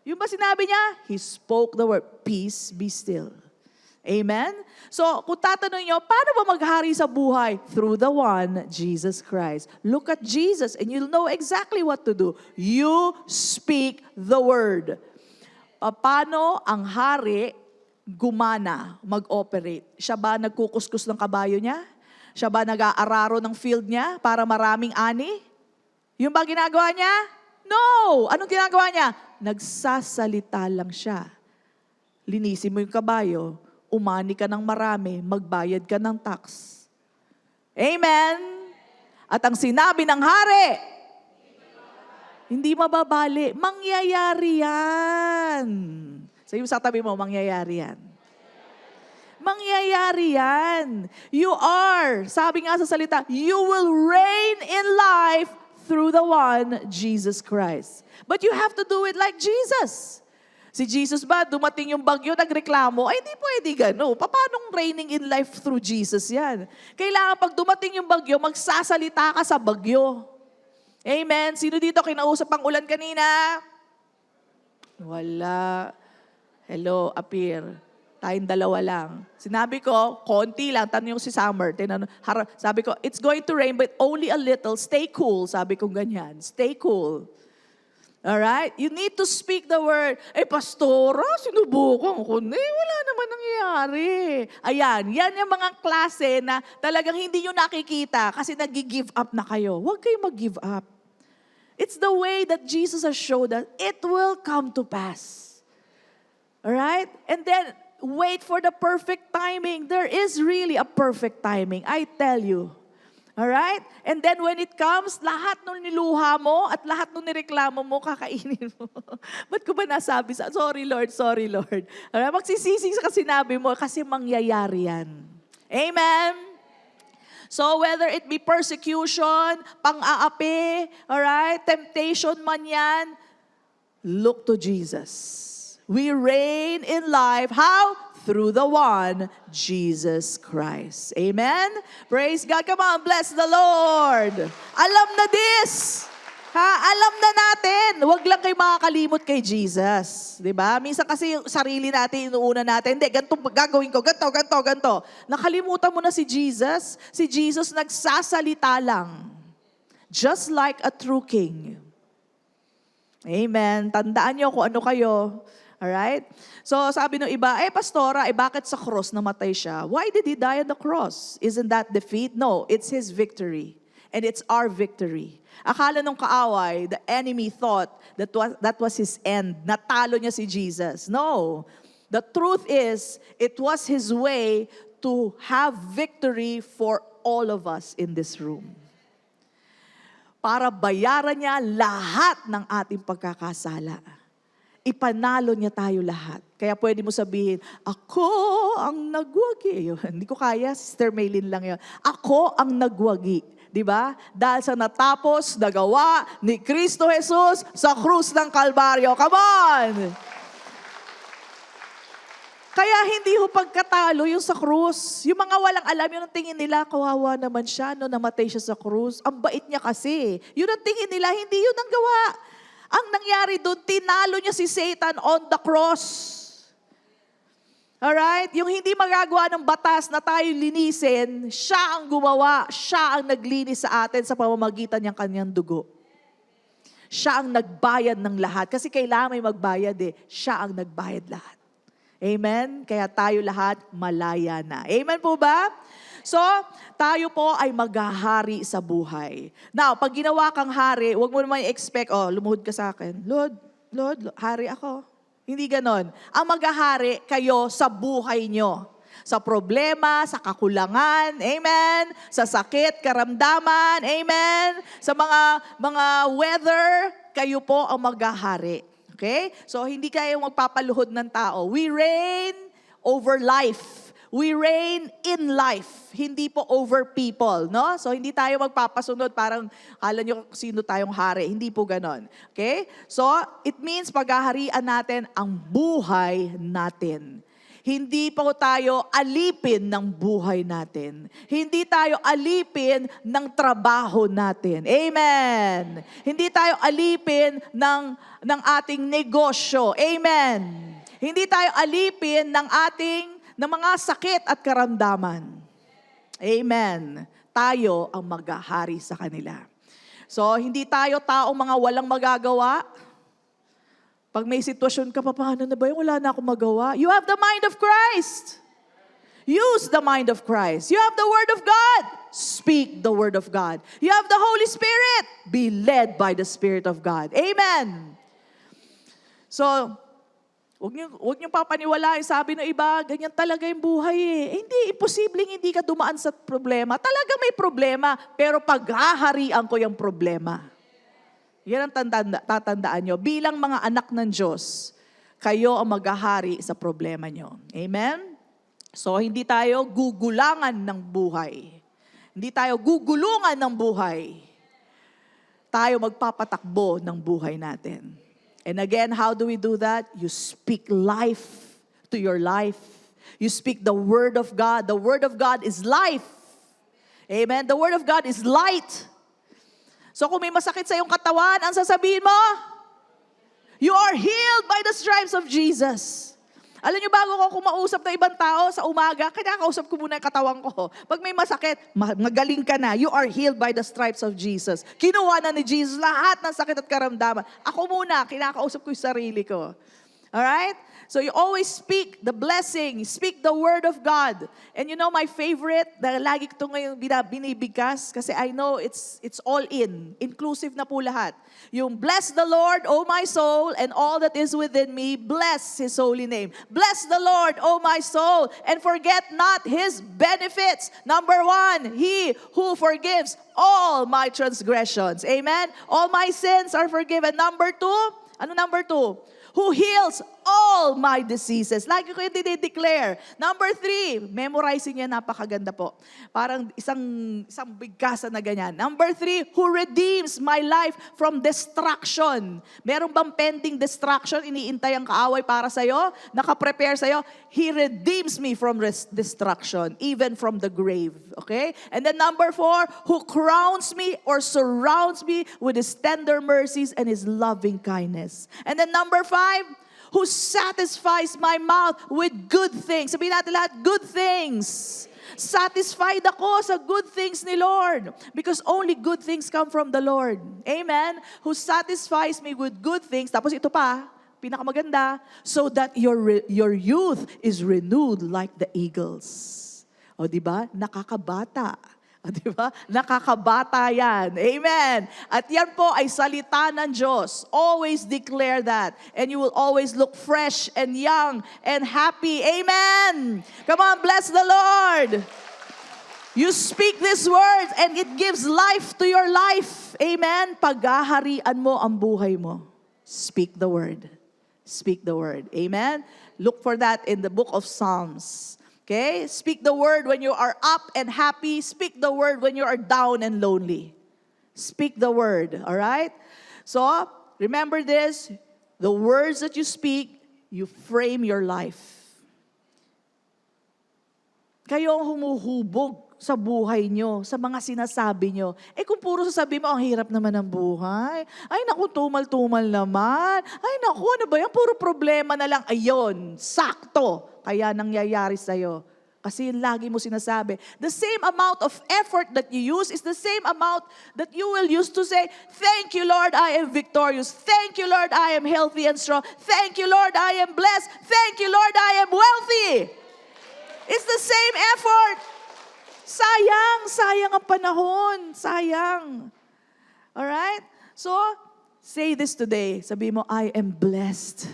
Yung ba sinabi niya? He spoke the word, peace, be still. Amen? So, kung tatanungin niyo, paano ba maghari sa buhay? Through the one, Jesus Christ. Look at Jesus and you'll know exactly what to do. You speak the word. Paano ang hari gumana, mag-operate? Siya ba nagkukuskus ng kabayo niya? Siya ba nag-aararo ng field niya para maraming ani? Yung ba ginagawa niya? No! Anong ginagawa niya? Nagsasalita lang siya. Linisin mo yung kabayo, umani ka ng marami, magbayad ka ng tax. Amen? At ang sinabi ng hari, hindi mababali. Mangyayari yan. Sabi mo sa tabi mo, mangyayari yan. Mangyayari yan. You are, sabi nga sa salita, you will reign in life through the one, Jesus Christ. But you have to do it like Jesus. Si Jesus ba, dumating yung bagyo, nagreklamo, ay di pwede gano. Paano reigning in life through Jesus yan? Kailangan pag dumating yung bagyo, magsasalita ka sa bagyo. Amen. Sino dito kinausap ang ulan kanina? Wala. Hello, appear. Tayong dalawa lang. Sinabi ko, konti lang. Tanong si Summer. Sabi ko, it's going to rain but only a little. Stay cool. Sabi ko ganyan. Stay cool. Alright? You need to speak the word. Pastora, sinubukan ko. Wala naman nangyayari. Ayan, yan yung mga klase na talagang hindi nyo nakikita kasi nag-give up na kayo. Huwag kayong mag-give up. It's the way that Jesus has showed us. It will come to pass. Alright? And then, wait for the perfect timing. There is really a perfect timing. I tell you. Alright? And then when it comes, lahat nung niluha mo at lahat nung nireklamo mo, kakainin mo. Ba't ko ba nasabi sa, sorry Lord, sorry Lord. Alright? Magsisising sa sinabi mo kasi mangyayari yan. Amen? So whether it be persecution, pang-aapi, alright, temptation man yan, look to Jesus. We reign in life. How? Through the one, Jesus Christ. Amen? Praise God. Come on, bless the Lord. Alam na this. Alam na natin. Huwag lang kayo makakalimot kay Jesus. Diba? Minsan kasi yung sarili natin, inuuna natin, hindi, ganito gagawin ko, ganito. Nakalimutan mo na si Jesus. Si Jesus nagsasalita lang. Just like a true king. Amen. Tandaan nyo kung ano kayo. Alright? So sabi ng iba, pastora, bakit sa cross namatay siya? Why did he die on the cross? Isn't that defeat? No, it's his victory. And it's our victory. Akala nung kaaway, the enemy thought that was his end. Natalo niya si Jesus. No. The truth is, it was his way to have victory for all of us in this room. Para bayaran niya lahat ng ating pagkakasala. Ipanalo niya tayo lahat. Kaya pwede mo sabihin, ako ang nagwagi. Hindi ko kaya, Sister Maylin lang yun. Ako ang nagwagi. Diba? Dahil sa natapos, nagawa ni Kristo Jesus sa krus ng Kalbaryo. Come on! Kaya hindi ho pagkatalo yung sa krus. Yung mga walang alam, yun ang tingin nila, kawawa naman siya, no, namatay siya sa krus. Ang bait niya kasi. Yun ang tingin nila, hindi yun ang gawa. Ang nangyari doon, tinalo niya si Satan on the cross. Alright? Yung hindi magagawa ng batas na tayo linisin, siya ang gumawa, siya ang naglinis sa atin sa pamamagitan ng kanyang dugo. Siya ang nagbayad ng lahat. Kasi kailangan may magbayad Siya ang nagbayad lahat. Amen? Kaya tayo lahat malaya na. Amen po ba? So, tayo po ay maghahari sa buhay. Now, pag ginawa kang hari, huwag mo naman i-expect, lumuhod ka sa akin. Lord, hari ako. Hindi ganon. Ang maghahari kayo sa buhay nyo. Sa problema, sa kakulangan, amen. Sa sakit, karamdaman, amen. Sa mga weather, kayo po ang maghahari. Okay? So, hindi kayo magpapaluhod ng tao. We reign over life. We reign in life, hindi po over people, no? So hindi tayo magpapasunod, parang kala nyo sino tayong hari. Hindi po ganon. Okay? So, it means paghaharian natin ang buhay natin. Hindi po tayo alipin ng buhay natin. Hindi tayo alipin ng trabaho natin. Amen. Hindi tayo alipin ng ating negosyo. Amen. Hindi tayo alipin ng mga sakit at karamdaman. Amen. Tayo ang maghahari sa kanila. So, hindi tayo taong mga walang magagawa. Pag may sitwasyon ka, paano na ba yun? Wala na akong magawa. You have the mind of Christ. Use the mind of Christ. You have the Word of God. Speak the Word of God. You have the Holy Spirit. Be led by the Spirit of God. Amen. So, Huwag niyo papaniwalaan, sabi ng iba, ganyan talaga yung buhay eh. Hindi, imposibleng hindi ka dumaan sa problema. Talaga may problema, pero paghaharian ko yung problema. Yan ang tatandaan nyo. Bilang mga anak ng Diyos, kayo ang maghahari sa problema nyo. Amen? So, hindi tayo gugulangan ng buhay. Hindi tayo gugulungan ng buhay. Tayo magpapatakbo ng buhay natin. And again, how do we do that? You speak life to your life. You speak the Word of God. The Word of God is life. Amen? The Word of God is light. So kung may masakit sa iyong katawan, ang sasabihin mo? You are healed by the stripes of Jesus. Alam niyo, bago ko kumausap ng ibang tao sa umaga, kinakausap ko muna yung katawan ko. Pag may masakit, magaling ka na. You are healed by the stripes of Jesus. Kinuha na ni Jesus lahat ng sakit at karamdaman. Ako muna, kinakausap ko yung sarili ko. Alright? So you always speak the blessing, speak the word of God. And you know my favorite, na lagi ko ito ngayon binibigkas, kasi I know it's all in. Inclusive na po lahat. Yung bless the Lord, O my soul, and all that is within me, bless His holy name. Bless the Lord, O my soul, and forget not His benefits. Number 1, He who forgives all my transgressions. Amen? All my sins are forgiven. Number 2, ano number 2? Who heals all my diseases. Lagi ko yung dinideclare. Number 3, memorizing yan, napakaganda po. Parang isang bigkasan na ganyan. Number 3, who redeems my life from destruction. Meron bang pending destruction? Iniintay ang kaaway para sa'yo? Nakaprepare sa'yo? He redeems me from destruction, even from the grave. Okay? And then number 4, who crowns me or surrounds me with His tender mercies and His loving kindness. And then number 5, who satisfies my mouth with good things. Sabihin natin lahat, good things. Satisfied ako sa good things ni Lord. Because only good things come from the Lord. Amen? Who satisfies me with good things. Tapos ito pa, pinakamaganda, so that your youth is renewed like the eagles. O diba? Nakakabata. O diba? Nakakabata yan. Amen. At yan po ay salita ng Diyos. Always declare that. And you will always look fresh and young and happy. Amen. Come on, bless the Lord. You speak these words and it gives life to your life. Amen. Paghaharian mo ang buhay mo. Speak the word. Speak the word. Amen. Look for that in the book of Psalms. Okay? Speak the word when you are up and happy. Speak the word when you are down and lonely. Speak the word. All right? So, remember this. The words that you speak, you frame your life. Kayo ang humuhubog sa buhay nyo, sa mga sinasabi nyo. Eh kung puro sasabi mo, ang hirap naman ng buhay. Ay naku, tumal-tumal naman. Ay naku, ano ba yan? Puro problema na lang. Ayun, sakto. Kaya nangyayari sa'yo. Kasi yun lagi mo sinasabi. The same amount of effort that you use is the same amount that you will use to say, thank you, Lord, I am victorious. Thank you, Lord, I am healthy and strong. Thank you, Lord, I am blessed. Thank you, Lord, I am wealthy. It's the same effort. Sayang ang panahon. Sayang. Alright? So, say this today. Sabi mo, I am blessed.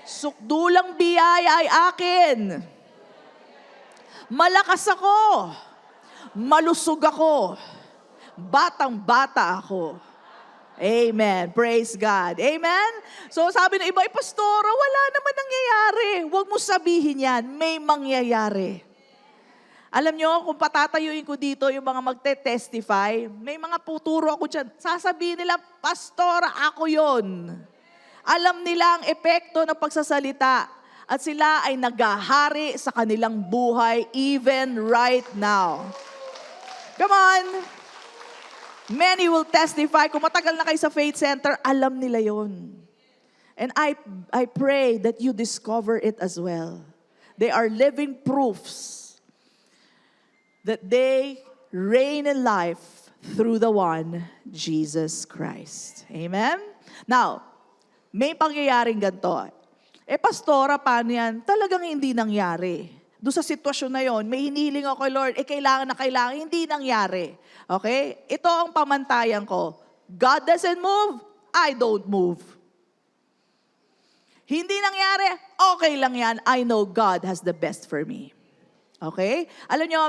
Sukdulang biyaya ay akin. Malakas ako. Malusog ako. Batang-bata ako. Amen. Praise God. Amen? So sabi ng iba, Pastora, wala naman nangyayari. Huwag mo sabihin yan. May mangyayari. Alam nyo, kung patatayuin ko dito yung mga magte-testify, may mga puturo ako dyan. Sasabihin nila, Pastora, ako yon. Alam nila ang epekto ng pagsasalita at sila ay naghahari sa kanilang buhay even right now. Come on! Many will testify. Kung matagal na kayo sa Faith Center, alam nila yon. And I pray that you discover it as well. They are living proofs that they reign in life through the one, Jesus Christ. Amen? Now, may pangyayaring ganito. Pastora, paano yan? Talagang hindi nangyari. Doon sa sitwasyon na yon, may hinihiling ako kay Lord, kailangan na kailangan, hindi nangyari. Okay? Ito ang pamantayan ko. God doesn't move, I don't move. Hindi nangyari, okay lang yan. I know God has the best for me. Okay? Alam nyo,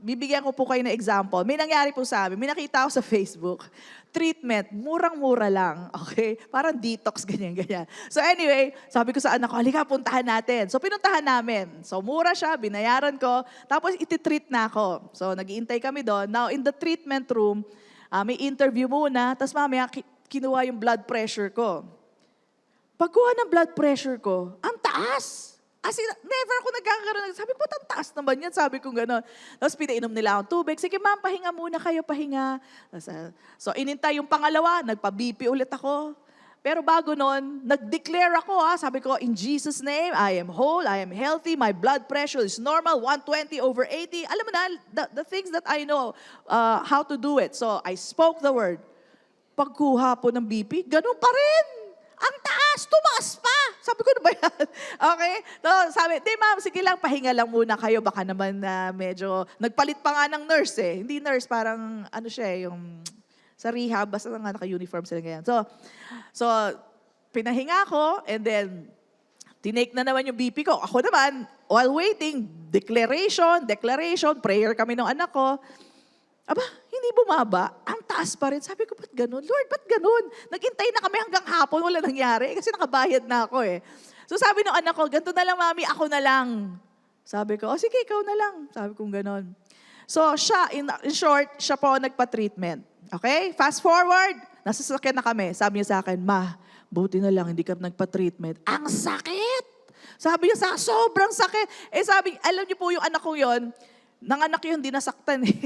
bibigyan ko po kayo ng example. May nangyari po sa amin. May nakita ako sa Facebook. Treatment, murang-mura lang. Okay? Parang detox, ganyan-ganyan. So anyway, sabi ko sa anak ko, halika, puntahan natin. So pinuntahan namin. So mura siya, binayaran ko. Tapos ititreat na ako. So nag-iintay kami doon. Now, in the treatment room, may interview muna. Tapos mamaya, kinuha yung blood pressure ko. Pagkuha ng blood pressure ko, ang taas. As in, never ako nagkakaroon. Sabi ko, ang taas naman yan. Sabi ko gano'n. Tapos pinainom nila akong tubig. Sige ma'am, pahinga muna kayo, pahinga. So inintay yung pangalawa, nagpa-BP ulit ako. Pero bago nun, nag-declare ako. Sabi ko, in Jesus' name, I am whole, I am healthy, my blood pressure is normal, 120/80. Alam mo na, the things that I know how to do it. So I spoke the word. Pagkuha po ng BP, ganun pa rin. Ang taas, tumaas pa. Sabi ko, ano ba yan? Okay? So, sabi, di ma'am, sige lang, pahinga lang muna kayo. Baka naman medyo, nagpalit pa nga ng nurse eh. Hindi nurse, parang, ano siya eh, yung sa rehab, basta nga naka-uniform sila ganyan. So, pinahinga ko, and then, tinake na naman yung BP ko. Ako naman, while waiting, declaration, prayer kami ng anak ko. Aba, hindi bumaba. Ang taas pa rin. Sabi ko, ba't ganun? Lord, ba't ganun? Naghintay na kami hanggang hapon, wala nangyari. Kasi nakabayad na ako eh. So sabi ng anak ko, ganito na lang mami, ako na lang. Sabi ko, sige, ikaw na lang. Sabi ko ganun. So siya, in short, siya po nagpa-treatment. Okay? Fast forward, nasa sasakyan na kami. Sabi niya sa akin, ma, buti na lang, hindi ka nagpa-treatment. Ang sakit! Sabi niya sa akin, sobrang sakit. Eh sabi, alam niyo po yung anak ko yon, nanganak yun, di nasaktan eh.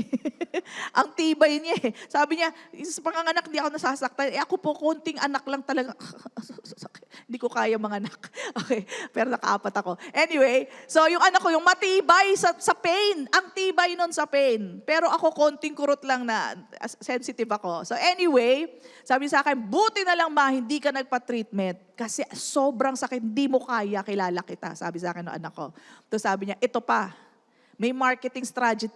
Ang tibay niya eh. Sabi niya, sa panganganak, di ako nasasaktan. Eh ako po, konting anak lang talaga. Hindi ko kaya mga anak. Okay, pero nakaapat ako. Anyway, so yung anak ko, yung matibay sa pain. Ang tibay nun sa pain. Pero ako, konting kurot lang na sensitive ako. So anyway, sabi sa akin, buti na lang ma, hindi ka nagpa-treatment. Kasi sobrang sakit, hindi mo kaya, kilala kita. Sabi sa akin ng anak ko. Tapos sabi niya, ito pa. May marketing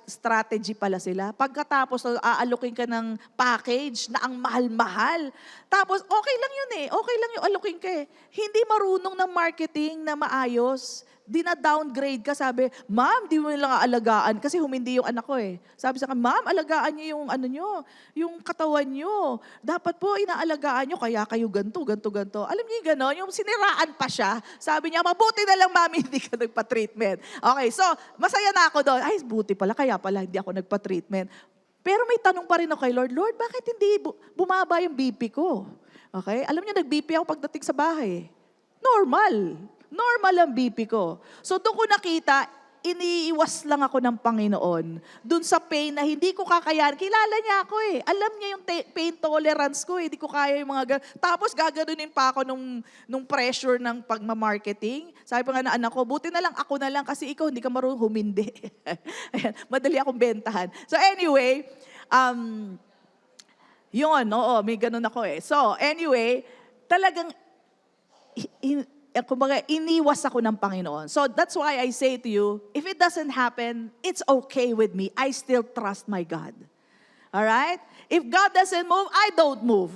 strategy pala sila. Pagkatapos, aalukin ka ng package na ang mahal-mahal. Tapos, okay lang yun eh. Okay lang yung alukin ka eh. Hindi marunong ng marketing na maayos. Dina-downgrade ka, sabi, ma'am, di mo lang aalagaan. Kasi humindi yung anak ko eh. Sabi sa akin, ma'am, alagaan niyo yung ano nyo, yung katawan nyo. Dapat po, inaalagaan nyo, kaya kayo ganto. Alam niyo yung gano'n, yung siniraan pa siya. Sabi niya, mabuti na lang, mami, hindi ka nagpa-treatment. Okay, so, masaya na ako doon. Ay, buti pala, kaya pala hindi ako nagpa-treatment. Pero may tanong pa rin ako kay Lord, Lord, bakit hindi bumaba yung BP ko? Okay, alam niyo, nag-BP ako pagdating sa bahay. Normal ang BP ko. So doon ko nakita, iniiwas lang ako ng Panginoon. Doon sa pain na hindi ko kakayahan. Kilala niya ako eh. Alam niya yung pain tolerance ko eh. Hindi ko kaya yung mga Tapos gaganunin pa ako nung pressure ng pagmamarketing. Sabi pa nga na anak ko, buti na lang ako na lang kasi ikaw hindi ka marunong humindi. Ayan, madali akong bentahan. So anyway, yun, oo, may ganun ako eh. So anyway, talagang kumbaga, iniwas ako ng Panginoon. So that's why I say to you, if it doesn't happen, it's okay with me. I still trust my God. Alright? If God doesn't move, I don't move.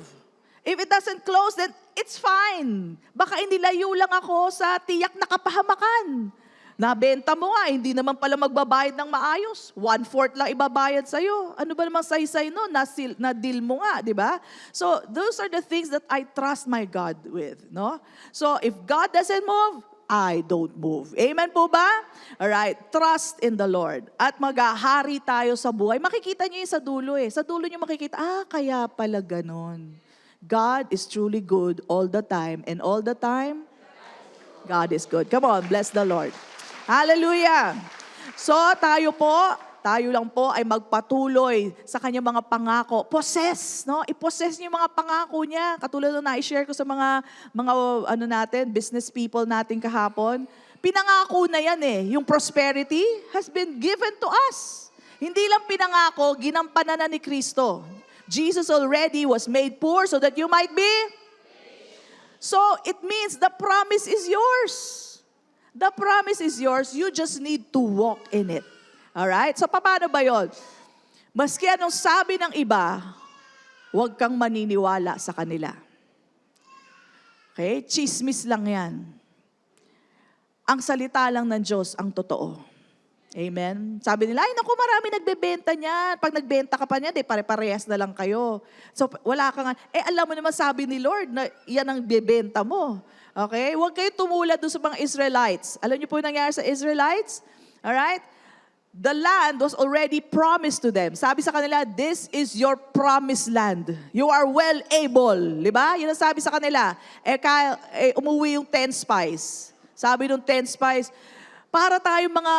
If it doesn't close, then it's fine. Baka inilayo lang ako sa tiyak na kapahamakan. Nabenta mo nga, hindi naman pala magbabayad ng maayos. 1/4 lang ibabayad sa'yo. Ano ba naman say no? Na-deal mo nga, di ba? So, those are the things that I trust my God with. No? So, if God doesn't move, I don't move. Amen po ba? Alright, trust in the Lord. At maghahari tayo sa buhay. Makikita niyo yung sa dulo eh. Sa dulo niyo makikita, kaya pala ganon. God is truly good all the time. And all the time, God is good. Come on, bless the Lord. Hallelujah! So tayo lang po ay magpatuloy sa kanyang mga pangako. Possess, no? I-possess niyo yung mga pangako niya. Katulad na i-share ko sa mga business people natin kahapon. Pinangako na yan eh. Yung prosperity has been given to us. Hindi lang pinangako, ginampanan na ni Kristo. Jesus already was made poor so that you might be. So it means the promise is yours. The promise is yours. You just need to walk in it. Alright? So, paano ba yun? Maski anong sabi ng iba, huwag kang maniniwala sa kanila. Okay? Chismis lang yan. ang salita lang ng Diyos ang totoo. Amen? Sabi nila, ay naku, marami nagbebenta niyan. Pag nagbenta ka pa niyan, pare-parehas na lang kayo. So wala ka nga. Alam mo naman sabi ni Lord na yan ang bebenta mo. Okay? Huwag kayo tumulad doon sa mga Israelites. Alam niyo po yung nangyari sa Israelites? Alright? The land was already promised to them. Sabi sa kanila, this is your promised land. You are well able. Diba? Yun ang sabi sa kanila. Umuwi yung 10 spies. Sabi nung 10 spies, para tayong mga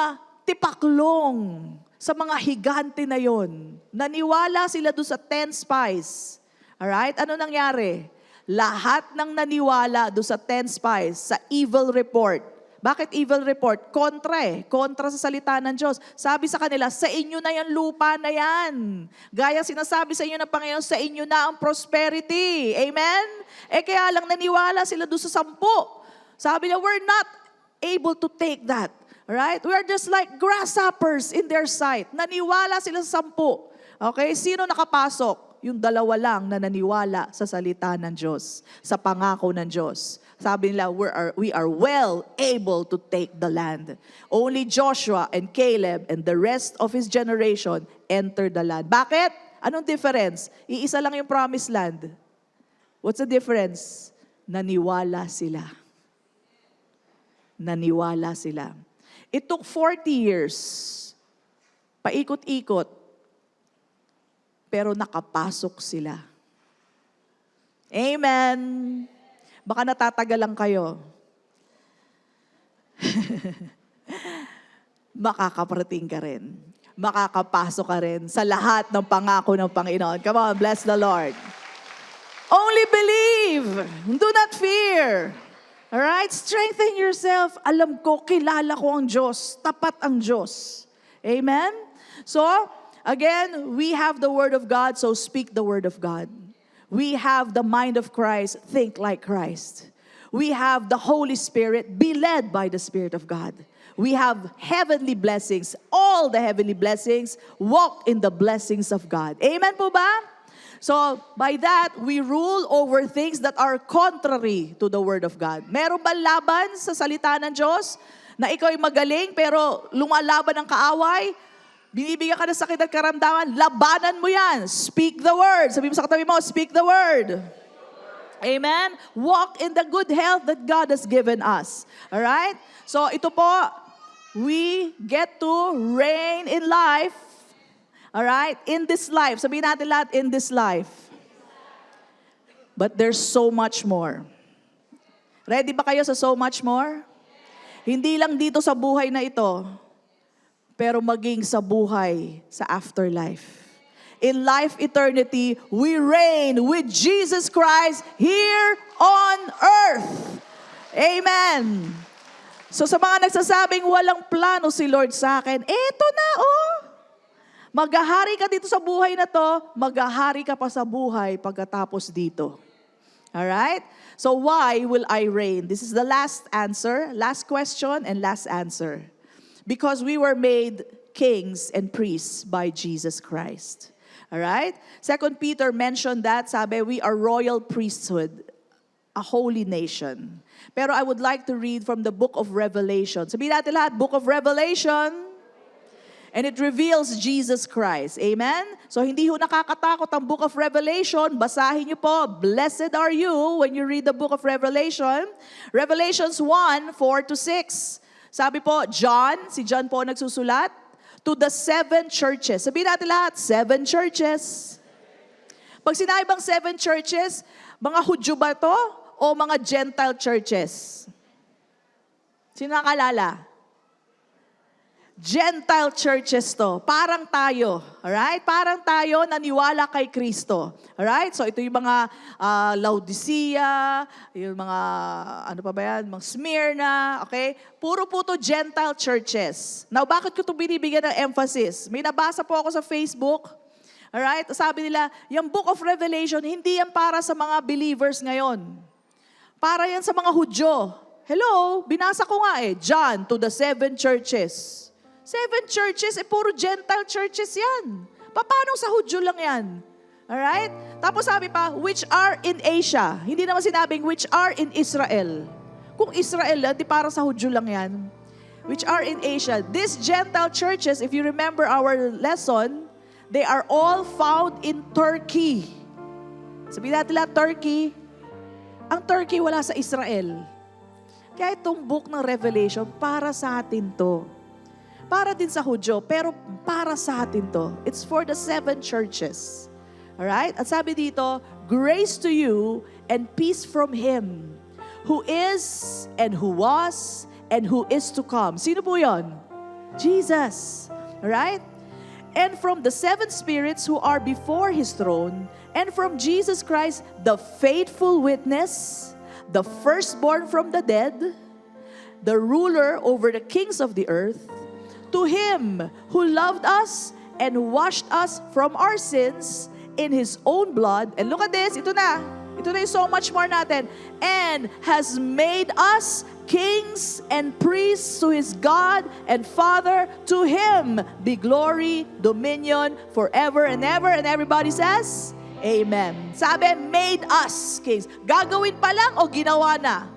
tipaklong sa mga higante na yon. Naniwala sila doon sa 10 spies. Alright? Ano nangyari? Lahat ng naniwala doon sa 10 spies, sa evil report. Bakit evil report? Kontra sa salita ng Diyos. Sabi sa kanila, sa inyo na yan lupa na yan. Gaya sinasabi sa inyo ng Panginoon, sa inyo na ang prosperity. Amen? Kaya lang naniwala sila doon sa 10. Sabi niya, we're not able to take that. Right? We are just like grasshoppers in their sight. Naniwala sila sa 10. Okay? Sino nakapasok? Yung 2 lang na naniwala sa salita ng Diyos, sa pangako ng Diyos. Sabi nila, we are well able to take the land. Only Joshua and Caleb and the rest of his generation entered the land. Bakit? Anong difference? Iisa lang yung promised land. What's the difference? Naniwala sila. Naniwala sila. It took 40 years. Paikot-ikot. Pero nakapasok sila. Amen. Baka natatagalan kayo. Makakaparating ka rin. Makakapasok ka rin sa lahat ng pangako ng Panginoon. Come on, bless the Lord. Only believe. Do not fear. Alright? Strengthen yourself. Alam ko, kilala ko ang Diyos. Tapat ang Diyos. Amen? So, again, we have the Word of God, so speak the Word of God. We have the mind of Christ, think like Christ. We have the Holy Spirit, be led by the Spirit of God. We have heavenly blessings, all the heavenly blessings, walk in the blessings of God. Amen po ba? So, by that, we rule over things that are contrary to the Word of God. Meron ba laban sa salita ng Diyos na ikaw ay magaling pero lumalaban ang kaaway? Binibigyan ka ng sakit at karamdaman, labanan mo yan. Speak the word. Sabi mo sa katabi mo, speak the word. Amen? Walk in the good health that God has given us. Alright? So ito po, we get to reign in life. Alright? In this life. Sabihin natin lahat, in this life. But there's so much more. Ready ba kayo sa so much more? Hindi lang dito sa buhay na ito, pero maging sa buhay sa afterlife. In life eternity, we reign with Jesus Christ here on earth. Amen. So sa mga nagsasabing walang plano si Lord sa akin, eto na maghahari ka dito sa buhay na to, maghahari ka pa sa buhay pagkatapos dito. Alright? So why will I reign? This is the last answer, last question and last answer. Because we were made kings and priests by Jesus Christ. All right? 2 Peter mentioned that, sabi, we are royal priesthood, a holy nation. Pero I would like to read from the book of Revelation. Sabihin natin lahat, book of Revelation. And it reveals Jesus Christ. Amen? So hindi ho nakakatakot ang book of Revelation. Basahin niyo po, blessed are you when you read the book of Revelation. Revelations 1:4-6. Sabi po, si John po nagsusulat, to the 7 churches. Sabihin natin lahat, 7 churches. Pag sinabi bang 7 churches, mga Hudyo ba to o mga Gentile churches? Sino nakalala? Gentile churches to. Parang tayo. Alright? Parang tayo naniwala kay Kristo. Alright? So ito yung mga Laodicea, yung mga, ano pa ba yan? Mga Smyrna, okay? Puro po to Gentile churches. Now, bakit ko ito binibigyan ng emphasis? May nabasa po ako sa Facebook. Alright? Sabi nila, yung Book of Revelation, hindi yan para sa mga believers ngayon. Para yan sa mga Hudyo. Hello? Binasa ko nga John to the 7 churches. 7 churches, puro Gentile churches yan. Paano sa Hudyo lang yan? Alright? Tapos sabi pa, which are in Asia. Hindi naman sinabing which are in Israel. Kung Israel, di para sa Hudyo lang yan, which are in Asia. These Gentile churches, if you remember our lesson, they are all found in Turkey. Sabihin natin lahat, Turkey. Ang Turkey wala sa Israel. Kaya itong book ng Revelation, para sa atin to. Para din sa Hudyo, pero para sa atin to. It's for the 7 churches. Alright? At sabi dito, grace to you and peace from Him, who is and who was and who is to come. Sino po yun? Jesus. Alright? And from the 7 spirits who are before His throne, and from Jesus Christ, the faithful witness, the firstborn from the dead, the ruler over the kings of the earth, to Him who loved us and washed us from our sins in His own blood. And look at this, ito na yung so much more natin. And has made us kings and priests to His God and Father. To Him be glory, dominion, forever and ever. And everybody says, Amen. Sabi, made us kings. Gagawin pa lang o ginawa na?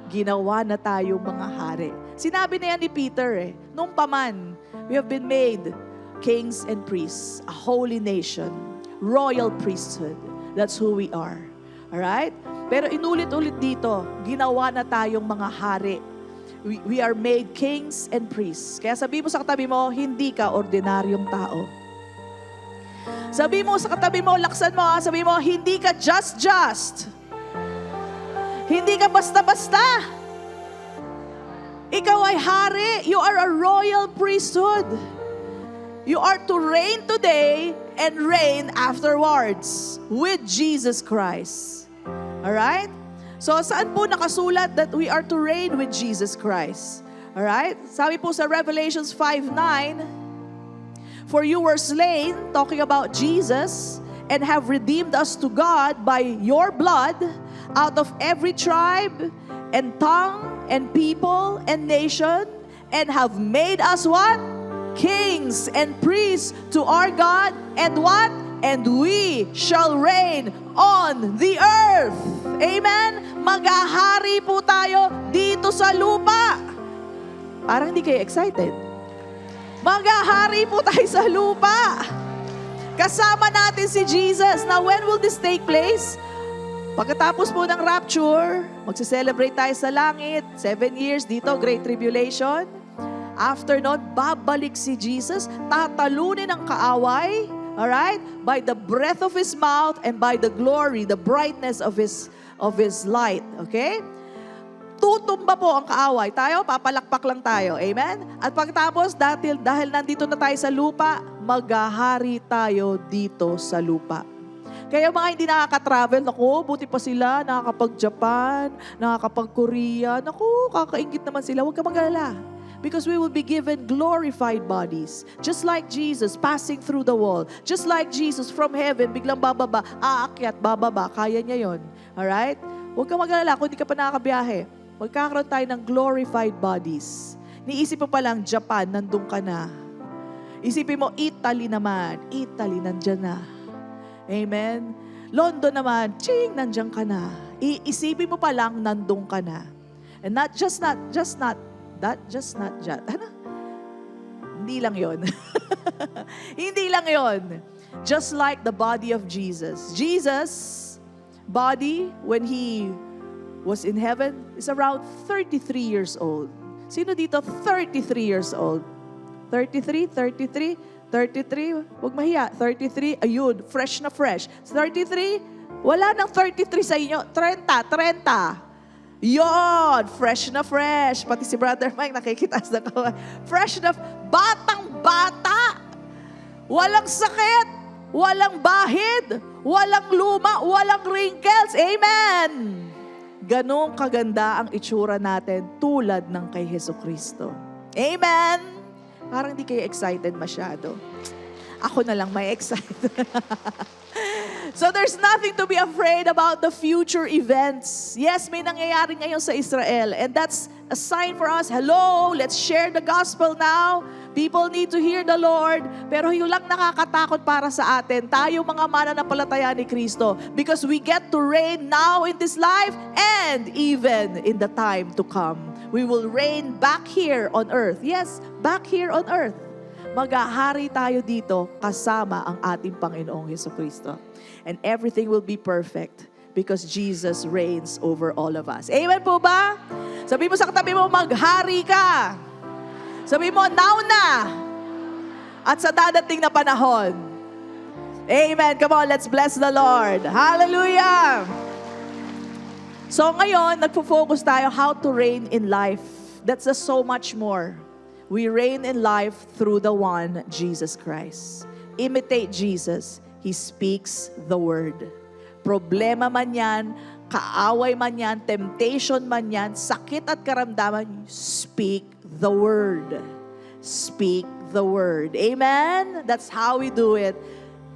Ginawa na tayo mga hari. Sinabi na yan ni Peter nung paman, we have been made kings and priests, a holy nation, royal priesthood. That's who we are. Alright? Pero inulit-ulit dito, ginawa na tayong mga hari. We are made kings and priests. Kaya sabi mo sa katabi mo, hindi ka ordinaryong tao. Sabi mo sa katabi mo, laksan mo, sabi mo, hindi ka just. Hindi ka basta-basta. Ikaw ay hari. You are a royal priesthood. You are to reign today and reign afterwards with Jesus Christ. Alright? So, saan po nakasulat that we are to reign with Jesus Christ? Alright? Sabi po sa Revelations 5:9, for you were slain, talking about Jesus, and have redeemed us to God by your blood out of every tribe and tongue and people and nation, and have made us what? Kings and priests to our God, and what? And we shall reign on the earth. Amen? Maghahari po tayo dito sa lupa. Parang hindi kayo excited. Maghahari po tayo sa lupa. Kasama natin si Jesus. Now, when will this take place? Pagkatapos po ng rapture, magse-celebrate tayo sa langit. 7 years dito, Great Tribulation. After nun, babalik si Jesus, tatalunin ang kaaway, alright? By the breath of His mouth and by the glory, the brightness of His light, okay? Tutumba po ang kaaway. Tayo, papalakpak lang tayo. Amen? At pagkatapos, dahil nandito na tayo sa lupa, maghahari tayo dito sa lupa. Kaya mga hindi nakaka-travel, naku, buti pa sila, nakakapag-Japan, nakakapag-Korea, naku, kakaingit naman sila. Huwag ka mag-alala. Because we will be given glorified bodies. Just like Jesus passing through the wall. Just like Jesus from heaven, biglang bababa, aakyat, bababa. Kaya niya yon. Alright? Huwag ka mag-alala kung hindi ka pa nakakabiyahe. Magkakaroon tayo ng glorified bodies. Niisip mo pa lang, Japan, nandun ka na. Isipin mo, Italy naman. Italy, nandyan na. Amen? London naman, ching, nandyan ka na. Iisipin mo pa lang, nandun ka na. And not just. Ano? Hindi lang yon. Hindi lang yon. Just like the body of Jesus. Jesus' body, when He was in heaven, is around 33 years old. Sino dito 33 years old? 33? 33? Huwag mahiya. 33, ayun, fresh na fresh. 33, wala nang 33 sa inyo. 30. Yon, fresh na fresh. Pati si Brother Mike nakikitaas na kaway. Fresh na, batang-bata. Walang sakit, walang bahid, walang luma, walang wrinkles. Amen! Ganong kaganda ang itsura natin tulad ng kay Jesucristo. Amen! Parang di kayo excited masyado. Ako na lang may excited. So there's nothing to be afraid about the future events. Yes, may nangyayari ngayon sa Israel. And that's a sign for us. Hello, let's share the gospel now. People need to hear the Lord. Pero yung lang nakakatakot para sa atin, tayo mga mananampalataya ni Kristo. Because we get to reign now in this life and even in the time to come. We will reign back here on earth. Yes, back here on earth. Maghahari tayo dito kasama ang ating Panginoong Jesucristo. And everything will be perfect because Jesus reigns over all of us. Amen po ba? Sabi mo sa katabi mo, maghari ka. Sabi mo, now na. At sa dadating na panahon. Amen. Come on, let's bless the Lord. Hallelujah. So ngayon, nagpo-focus tayo how to reign in life. That's so much more. We reign in life through the one, Jesus Christ. Imitate Jesus. He speaks the word. Problema man yan, kaaway man yan, temptation man yan, sakit at karamdaman, speak the word. Speak the word. Amen? That's how we do it.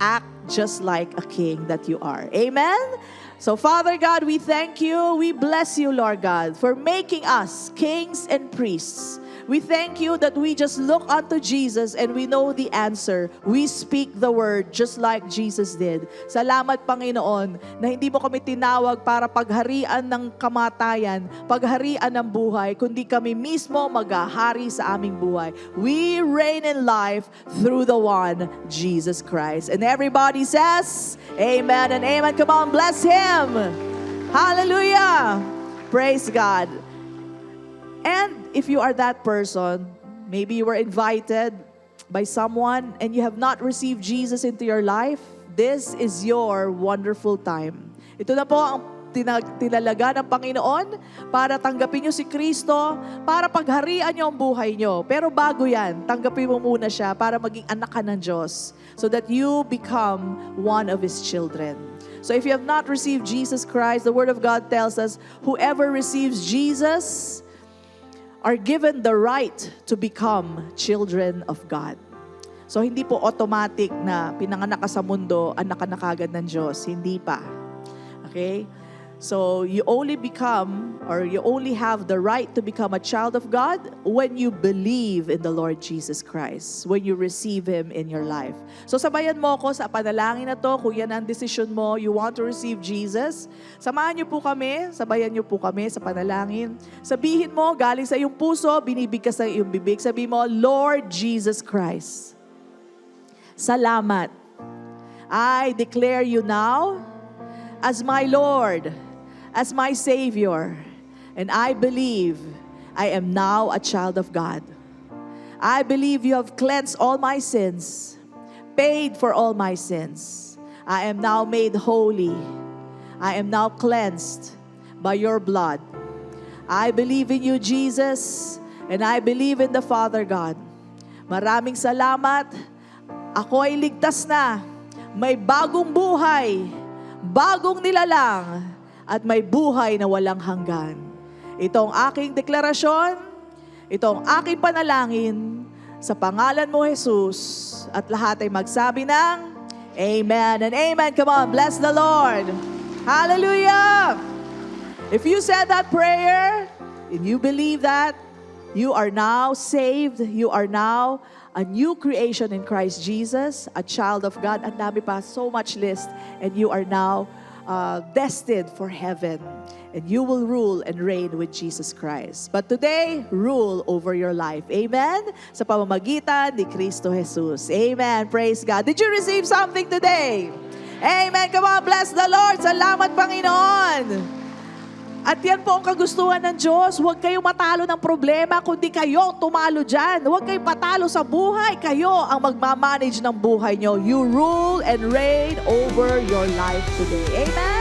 Act just like a king that you are. Amen? So Father God, we thank you. We bless you, Lord God, for making us kings and priests. We thank you that we just look unto Jesus and we know the answer. We speak the word just like Jesus did. Salamat, Panginoon, na hindi mo kami tinawag para pagharian ng kamatayan, pagharian ng buhay, kundi kami mismo maghahari sa aming buhay. We reign in life through the one, Jesus Christ. And everybody says, amen and amen. Come on, bless Him. Hallelujah. Praise God. And if you are that person, maybe you were invited by someone and you have not received Jesus into your life, this is your wonderful time. Ito na po ang tinalaga ng Panginoon para tanggapin nyo si Kristo, para pagharian nyo ang buhay nyo. Pero bago yan, tanggapin mo muna siya para maging anak ka ng Diyos so that you become one of His children. So if you have not received Jesus Christ, the Word of God tells us, whoever receives Jesus are given the right to become children of God. So hindi po automatic na pinanganak ka sa mundo, anak ka na kagad ng Diyos. Hindi pa. Okay? So you only become, or you only have the right to become a child of God when you believe in the Lord Jesus Christ, when you receive Him in your life. So sabayan mo ko sa panalangin na to, kung yan ang decision mo, you want to receive Jesus, samahan niyo po kami, sabayan niyo po kami sa panalangin. Sabihin mo, galing sa iyong puso, binibigkas sa iyong bibig, sabihin mo, Lord Jesus Christ, salamat. I declare you now as my Lord, as my Savior, and I believe I am now a child of God. I believe you have cleansed all my sins, paid for all my sins. I am now made holy. I am now cleansed by your blood. I believe in you, Jesus, and I believe in the Father God. Maraming salamat. Ako ay ligtas na. May bagong buhay, bagong nilalang, at may buhay na walang hanggan. Itong aking deklarasyon, itong aking panalangin, sa pangalan mo, Jesus, at lahat ay magsabi ng Amen and Amen. Come on, bless the Lord. Hallelujah! If you said that prayer, and you believe that, you are now saved, you are now a new creation in Christ Jesus, a child of God. Ang dami pa, so much list, and you are now destined for heaven, and you will rule and reign with Jesus Christ. But today, rule over your life. Amen? Sa pamamagitan ni Kristo Jesus. Amen. Praise God. Did you receive something today? Amen. Come on, bless the Lord. Salamat, Panginoon. At yan po ang kagustuhan ng Diyos. Huwag kayong matalo ng problema, kundi kayo tumalo dyan. Huwag kayong patalo sa buhay. Kayo ang magmamanage ng buhay nyo. You rule and reign over your life today. Amen?